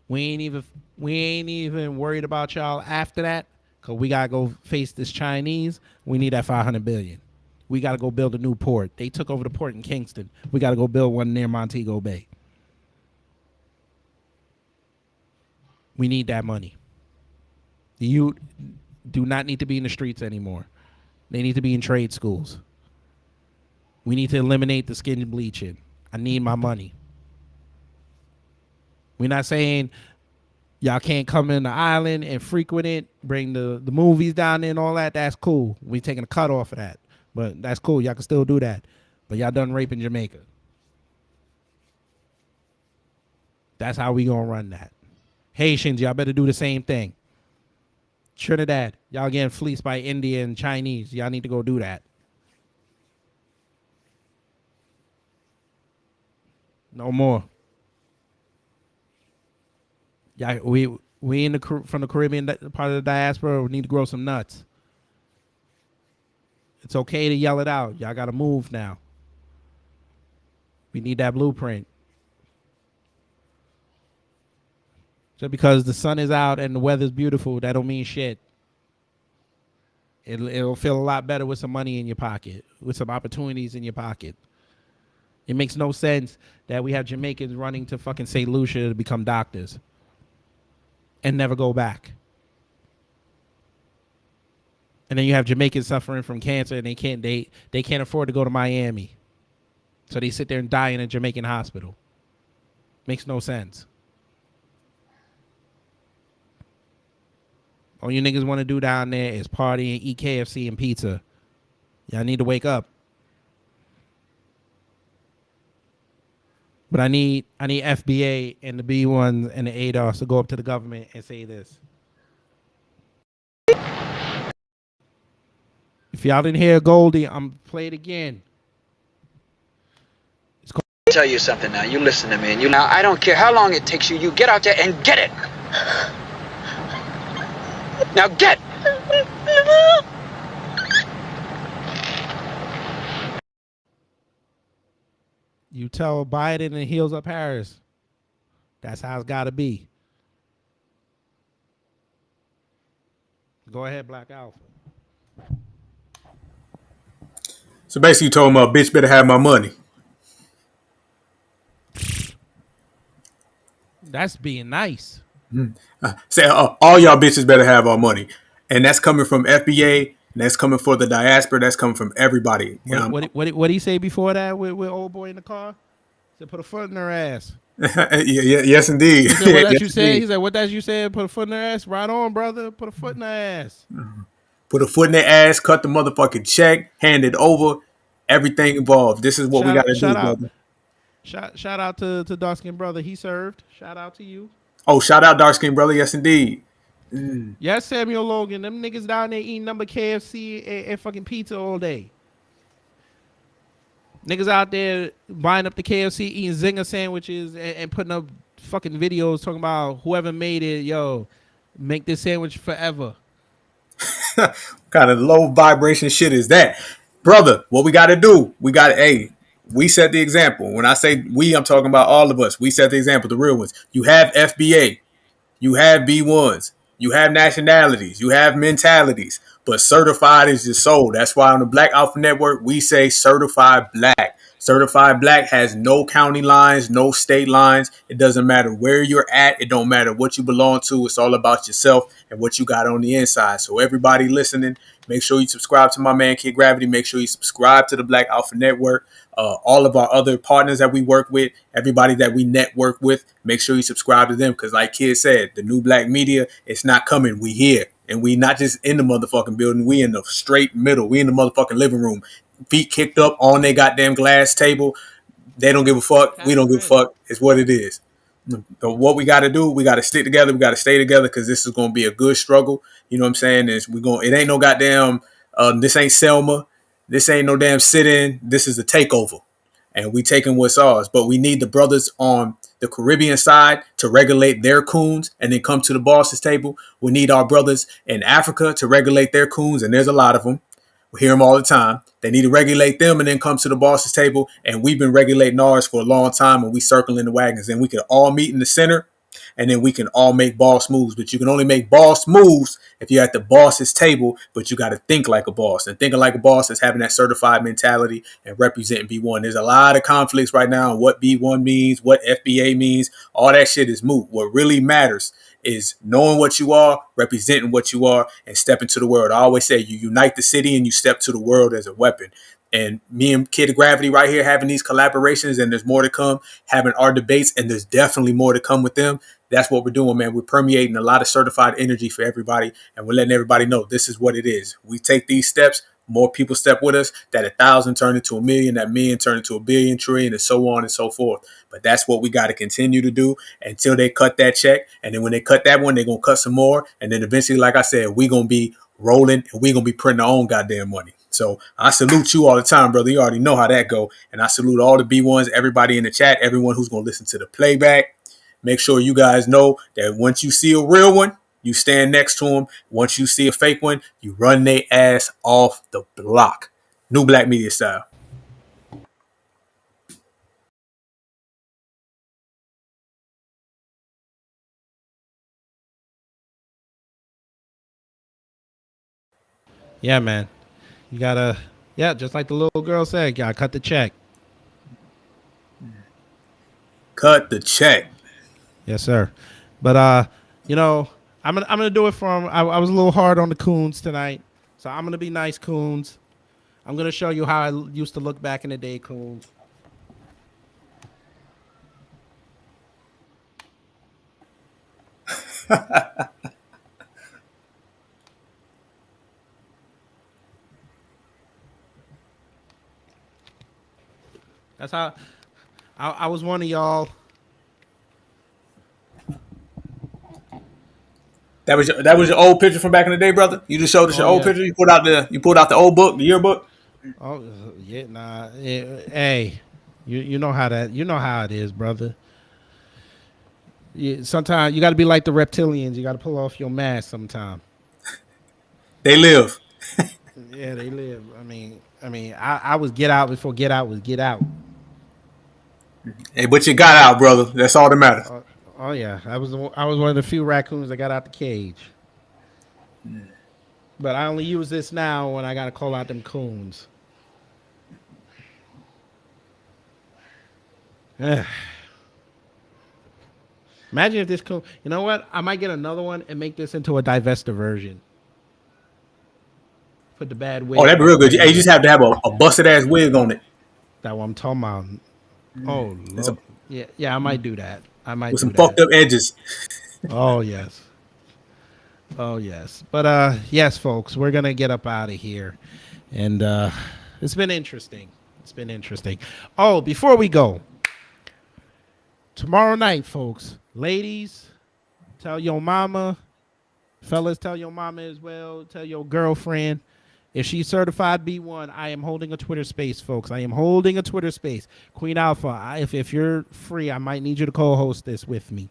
We ain't even worried about y'all after that, because we gotta go face this Chinese. We need that 500 billion. We gotta go build a new port. They took over the port in Kingston. We gotta go build one near Montego Bay. We need that money. You do not need to be in the streets anymore. They need to be in trade schools. We need to eliminate the skin bleaching. I need my money. We're not saying y'all can't come in the island and frequent it, bring the movies down there and all that. That's cool. We taking a cut off of that. But that's cool. Y'all can still do that. But y'all done raping Jamaica. That's how we gonna run that. Haitians, y'all better do the same thing. Trinidad, y'all getting fleeced by India and Chinese. Y'all need to go do that. No more. Yeah, we in from the Caribbean part of the diaspora. We need to grow some nuts. It's okay to yell it out. Y'all got to move now. We need that blueprint. Just because the sun is out and the weather's beautiful, that don't mean shit. It'll feel a lot better with some money in your pocket, with some opportunities in your pocket. It makes no sense that we have Jamaicans running to fucking St. Lucia to become doctors and never go back. And then you have Jamaicans suffering from cancer, and they can't afford to go to Miami, so they sit there and die in a Jamaican hospital. Makes no sense. All you niggas want to do down there is party and eat KFC and pizza. Y'all need to wake up. But I need FBA and the B1s and the ADOS to go up to the government and say this. If y'all didn't hear Goldie, I'm play it again. Tell you something now. You listen to me, and now I don't care how long it takes you. You get out there and get it. Now get. You tell Biden and heals up Harris. That's how it's got to be. Go ahead, Black Alpha. So basically, you told him, bitch better have my money. That's being nice. Say, all y'all bitches better have our money. And that's coming from FBA, and that's coming for the diaspora, that's coming from everybody. What he say before that with old boy in the car? He said, put a foot in her ass. Yes, indeed. He said, what that you said? He said, what that you said? Put a foot in her ass? Right on, brother. Put a foot in her ass. Put a foot in their ass, cut the motherfucking check, hand it over, everything involved. This is what we got to do, brother. Shout out to Dark Skin Brother. He served. Shout out to you. Oh, shout out Dark Skin Brother. Yes, indeed. Yes, Samuel Logan. Them niggas down there eating number KFC and fucking pizza all day. Niggas out there buying up the KFC, eating Zinger sandwiches and putting up fucking videos talking about whoever made it, yo, make this sandwich forever. What kind of low vibration shit is that? Brother, what we got to do, we set the example. When I say we, I'm talking about all of us. We set the example, the real ones. You have FBA. You have B1s. You have nationalities. You have mentalities. But certified is your soul. That's why on the Black Alpha Network, we say certified black. Certified black has no county lines, no state lines. It doesn't matter where you're at. It don't matter what you belong to. It's all about yourself and what you got on the inside. So everybody listening, make sure you subscribe to my man, Kid Gravity. Make sure you subscribe to the Black Alpha Network. All of our other partners that we work with, everybody that we network with, make sure you subscribe to them. Because like Kid said, the new black media, it's not coming. We here. And we not just in the motherfucking building. We in the straight middle. We in the motherfucking living room. Feet kicked up on their goddamn glass table. They don't give a fuck. We don't give a fuck. It's what it is. So what we got to do, we got to stick together. We got to stay together because this is going to be a good struggle. You know what I'm saying? It ain't no goddamn, this ain't Selma. This ain't no damn sit-in. This is a takeover. And we taking what's ours. But we need the brothers on the Caribbean side to regulate their coons and then come to the boss's table. We need our brothers in Africa to regulate their coons, and there's a lot of them. We hear them all the time. They need to regulate them and then come to the boss's table. And we've been regulating ours for a long time, and we circling the wagons. And we can all meet in the center, and then we can all make boss moves. But you can only make boss moves if you're at the boss's table, but you got to think like a boss. And thinking like a boss is having that certified mentality and representing B1. There's a lot of conflicts right now on what B1 means, what FBA means. All that shit is moot. What really matters is knowing what you are, representing what you are, and stepping to the world. I always say you unite the city and you step to the world as a weapon. And me and Kid Gravity right here having these collaborations, and there's more to come, having our debates, and there's definitely more to come with them. That's what we're doing, man. We're permeating a lot of certified energy for everybody, and we're letting everybody know this is what it is. We take these steps, more people step with us, that 1,000 turn into 1,000,000, that million turn into 1,000,000,000, trillion, and so on and so forth. But that's what we got to continue to do until they cut that check. And then when they cut that one, they're going to cut some more. And then eventually, like I said, we're going to be rolling and we're going to be printing our own goddamn money. So I salute you all the time, brother. You already know how that go. And I salute all the B1s, everybody in the chat, everyone who's going to listen to the playback. Make sure you guys know that once you see a real one, you stand next to them. Once you see a fake one, you run their ass off the block. New Black Media style. Yeah, man. You gotta, just like the little girl said, you gotta cut the check. Cut the check. Yes, sir. But I'm gonna do it from. I was a little hard on the coons tonight, So I'm gonna be nice, Coons. I'm gonna show you how I used to look back in the day, Coons. That's how I was one of y'all. That was your old picture from back in the day, brother. You just showed us your Oh old yeah. picture. You pulled out the old book, the yearbook. Oh yeah, nah. Hey, you know how it is, brother. Sometimes you got to be like the reptilians. You got to pull off your mask sometime. They live. Yeah, they live. I was get out before get out was get out. Hey, but you got out, brother. That's all that matters. Oh yeah, I was one of the few raccoons that got out the cage. But I only use this now when I got to call out them coons. Imagine if this coon. You know what? I might get another one and make this into a divester version. Put the bad wig. Oh, that'd be real good. Hey, you just have to have a busted ass wig on it. That's what I'm talking about. Oh, Lord. Yeah, I might do that. I might with do some that. fucked up edges. Oh yes. Oh yes. But yes, folks, we're gonna get up out of here. And it's been interesting. It's been interesting. Oh, before we go, tomorrow night, folks, ladies, tell your mama, fellas, tell your mama as well, tell your girlfriend. If she's certified B1, I am holding a Twitter space, folks. I am holding a Twitter space. Queen Alpha, if you're free, I might need you to co-host this with me.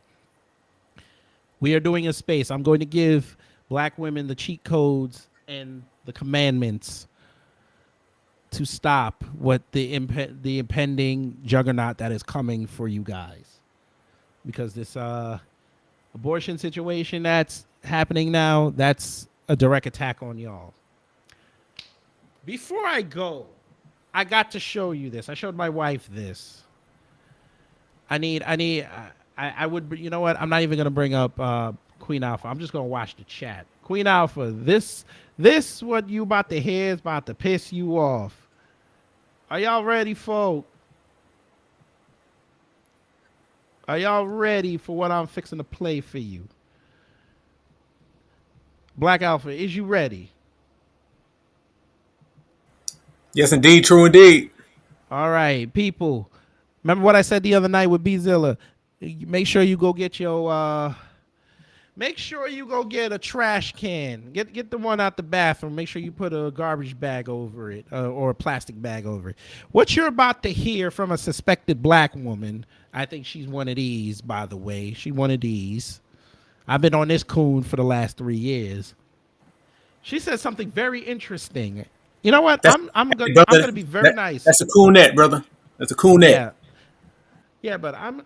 We are doing a space. I'm going to give black women the cheat codes and the commandments to stop what the impending juggernaut that is coming for you guys. Because this abortion situation that's happening now, that's a direct attack on y'all. Before I go, I got to show you this. I showed my wife this. I would, you know what? I'm not even going to bring up Queen Alpha. I'm just going to watch the chat. Queen Alpha, this what you about to hear is about to piss you off. Are y'all ready, folk? Are y'all ready for what I'm fixing to play for you? Black Alpha, is you ready? Yes, indeed. True indeed. All right, people. Remember what I said the other night with B-Zilla? Make sure you go get your make sure you go get a trash can. Get the one out the bathroom. Make sure you put a garbage bag over it or a plastic bag over it. What you're about to hear from a suspected black woman, I think she's one of these, by the way. She's one of these. I've been on this coon for the last 3 years. She said something very interesting. You know what? I'm gonna be very nice. That's a coonette, brother. That's a coonette. Yeah, but I'm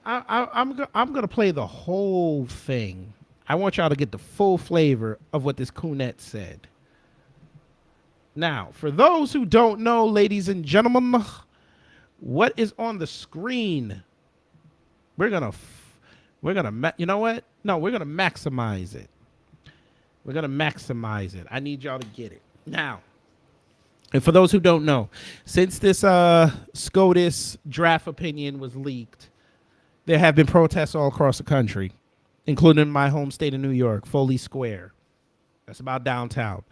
gonna play the whole thing. I want y'all to get the full flavor of what this coonette said. Now, for those who don't know, ladies and gentlemen, what is on the screen? We're gonna you know what? No, we're gonna maximize it. We're gonna maximize it. I need y'all to get it now. And for those who don't know, since this SCOTUS draft opinion was leaked, there have been protests all across the country, including my home state of New York, Foley Square. That's about downtown.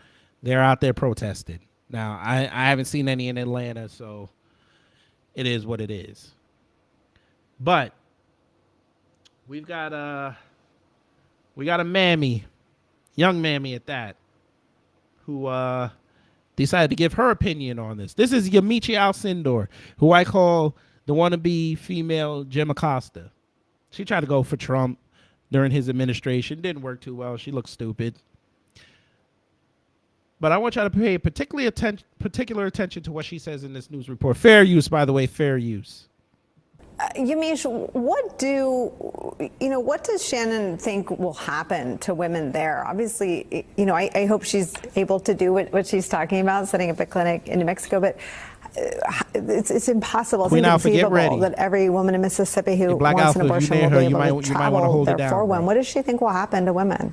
They're out there protesting. Now, I haven't seen any in Atlanta, so it is what it is. But we got a mammy, young mammy at that, who decided to give her opinion on this. This is Yamiche Alcindor, who I call the wannabe female Jim Acosta. She tried to go for Trump during his administration. Didn't work too well. She looked stupid. But I want y'all to pay particular attention to what she says in this news report. Fair use, by the way, fair use. Yamiche, what does Shannon think will happen to women there? Obviously, I hope she's able to do what she's talking about, setting up a clinic in New Mexico, but it's impossible. It's inconceivable that every woman in Mississippi who wants an abortion will be able to travel there for one. What does she think will happen to women?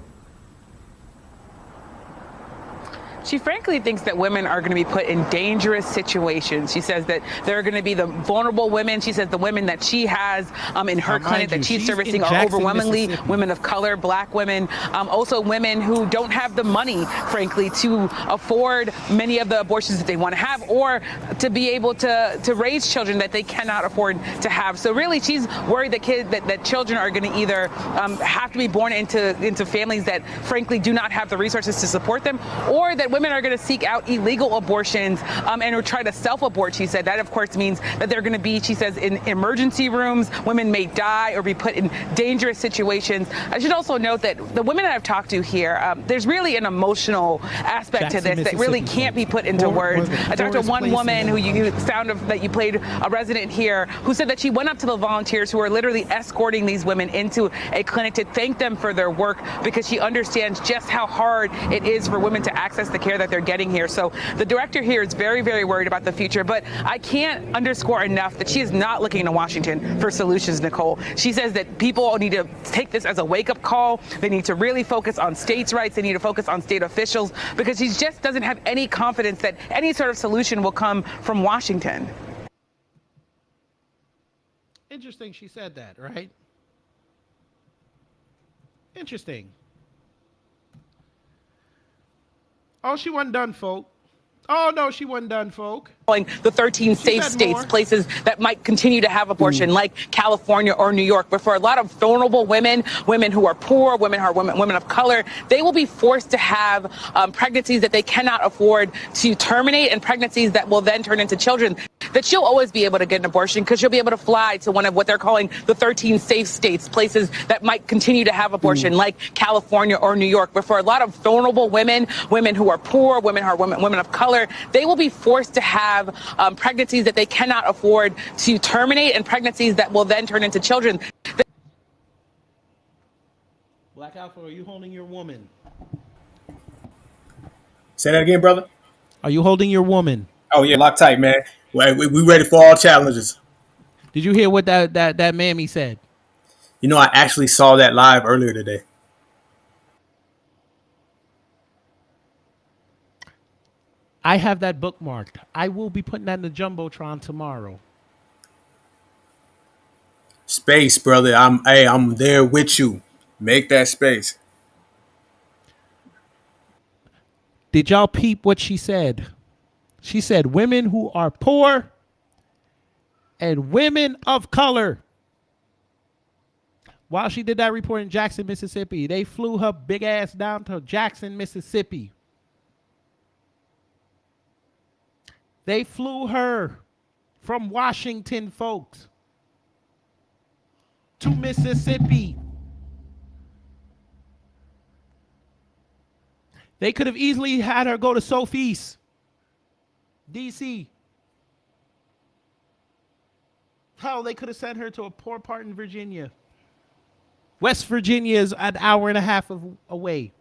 She frankly thinks that women are going to be put in dangerous situations. She says that there are going to be the vulnerable women. She says the women that she has in her clinic that she's servicing are overwhelmingly women of color, black women, also women who don't have the money, frankly, to afford many of the abortions that they want to have or to be able to raise children that they cannot afford to have. So really, she's worried that children are going to either have to be born into families that frankly do not have the resources to support them, or that women are going to seek out illegal abortions and try to self-abort. She said that, of course, means that they're going to be, she says, in emergency rooms. Women may die or be put in dangerous situations. I should also note that the women that I've talked to here, there's really an emotional aspect to this that really can't be put into words. I talked to one woman who that you played, a resident here, who said that she went up to the volunteers who are literally escorting these women into a clinic to thank them for their work, because she understands just how hard it is for women to access the care that they're getting here. So the director here is very, very worried about the future, but I can't underscore enough that she is not looking to Washington for solutions, Nicole. She says that people need to take this as a wake-up call. They need to really focus on states' rights. They need to focus on state officials, because she just doesn't have any confidence that any sort of solution will come from Washington. Interesting she said that, right? Interesting. Oh, she wasn't done, folk. Oh, no, she wasn't done, folk. The 13 safe states, places that might continue to have abortion, like California or New York. But for a lot of vulnerable women, women who are poor, women of color, they will be forced to have pregnancies that they cannot afford to terminate, and pregnancies that will then turn into children. That she'll always be able to get an abortion because she'll be able to fly to one of what they're calling the 13 safe states, places that might continue to have abortion, like California or New York. But for a lot of vulnerable women, women who are poor, women of color, they will be forced to have pregnancies that they cannot afford to terminate, and pregnancies that will then turn into children. Black Alpha, are you holding your woman? Say that again, brother. Are you holding your woman? Oh yeah, lock tight, man. We ready for all challenges. Did you hear what that mammy said? You know, I actually saw that live earlier today. I have that bookmarked. I will be putting that in the Jumbotron tomorrow. Space, brother. I'm there with you. Make that space. Did y'all peep what she said? She said women who are poor and women of color. While she did that report in Jackson, Mississippi, they flew her big ass down to Jackson, Mississippi. They flew her from Washington, folks, to Mississippi. They could have easily had her go to Sophie's, D.C. Hell, they could have sent her to a poor part in Virginia. West Virginia is an hour and a half away.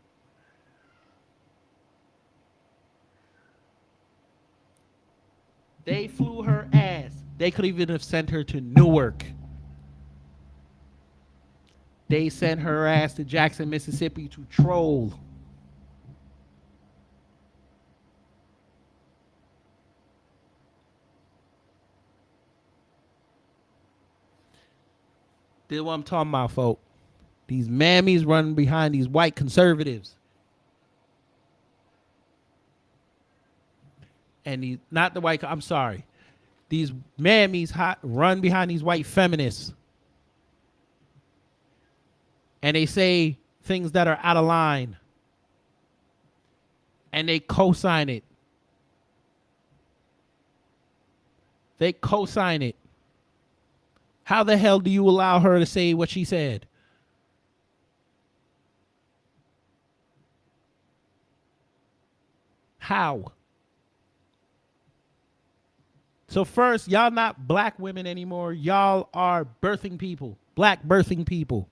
They flew her ass. They could even have sent her to Newark. They sent her ass to Jackson, Mississippi to troll. This is what I'm talking about, folk. These mammies running behind these white conservatives. And these, not the white, I'm sorry. These mammies run behind these white feminists. And they say things that are out of line. And they co-sign it. They co-sign it. How the hell do you allow her to say what she said? How? So first, y'all not black women anymore. Y'all are birthing people, black birthing people.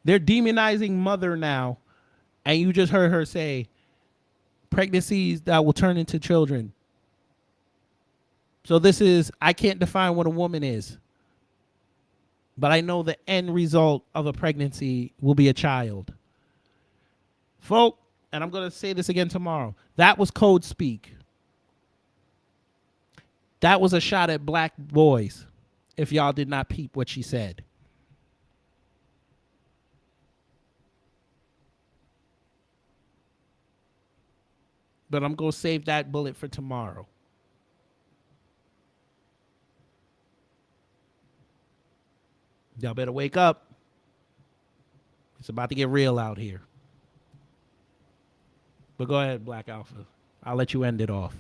They're demonizing mother now. And you just heard her say pregnancies that will turn into children. So this is, I can't define what a woman is. But I know the end result of a pregnancy will be a child. Folk, and I'm going to say this again tomorrow, that was code speak. That was a shot at black boys, if y'all did not peep what she said. But I'm going to save that bullet for tomorrow. Y'all better wake up. It's about to get real out here. But go ahead, Black Alpha. I'll let you end it off.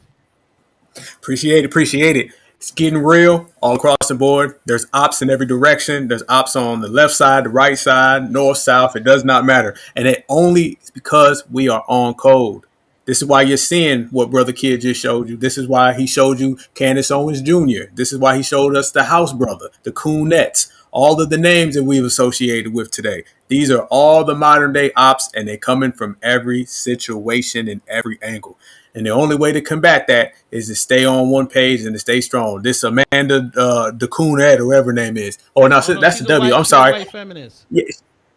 Appreciate it. It's getting real all across the board. There's ops in every direction. There's ops on the left side, the right side, north, south. It does not matter. And it only is because we are on code. This is why you're seeing what Brother Kid just showed you. This is why he showed you Candace Owens Jr. This is why he showed us the House Brother, the Coonettes, all of the names that we've associated with today. These are all the modern day ops, and they're coming from every situation and every angle. And the only way to combat that is to stay on one page and to stay strong. This Amanda the Coonette, or whatever her name is. Oh, no, that's the W. I'm sorry. White feminist. Yeah,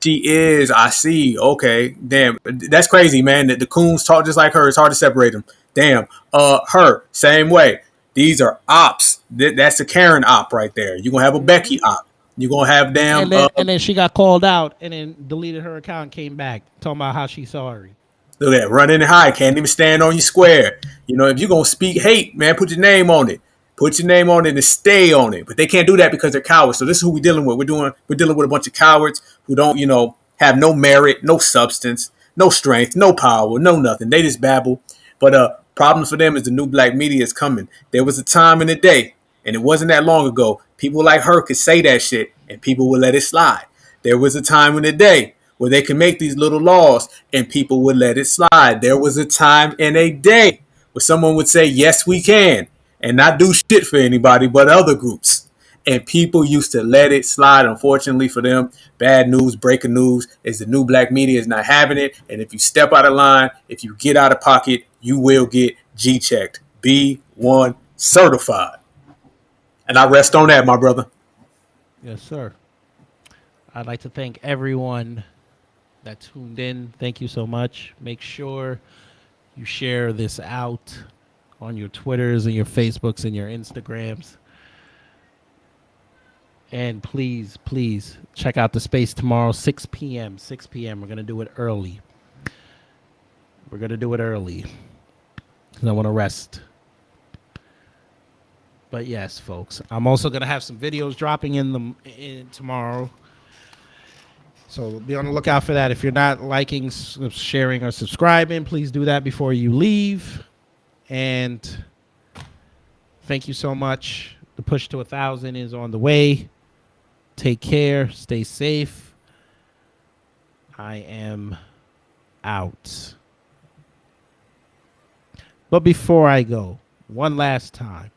she is. I see. Okay. Damn. That's crazy, man. The coons talk just like her. It's hard to separate them. Damn. Her. Same way. These are ops. That's a Karen op right there. You're going to have a Becky op. You're going to have damn. And then she got called out and then deleted her account and came back talking about how she's sorry. Look at that. Running and hide. Can't even stand on your square. You know, if you're going to speak hate, man, put your name on it. Put your name on it and stay on it. But they can't do that because they're cowards. So this is who we're dealing with. We're dealing with a bunch of cowards who don't, have no merit, no substance, no strength, no power, no nothing. They just babble. But problem for them is the new black media is coming. There was a time in the day, and it wasn't that long ago, people like her could say that shit and people would let it slide. There was a time in the day where they could make these little laws and people would let it slide. There was a time in a day where someone would say, yes, we can, and not do shit for anybody but other groups. And people used to let it slide. Unfortunately for them, bad news, breaking news is the new black media is not having it. And if you step out of line, if you get out of pocket, you will get G-checked. B1 certified. And I rest on that, my brother. Yes, sir. I'd like to thank everyone that tuned in. Thank you so much. Make sure you share this out on your Twitters and your Facebooks and your Instagrams. And please check out the space tomorrow, 6 p.m. 6 p.m. We're going to do it early. Because I want to rest. But yes, folks, I'm also going to have some videos dropping in tomorrow. So be on the lookout for that. If you're not liking, sharing, or subscribing, please do that before you leave. And thank you so much. The push to 1,000 is on the way. Take care. Stay safe. I am out. But before I go, one last time,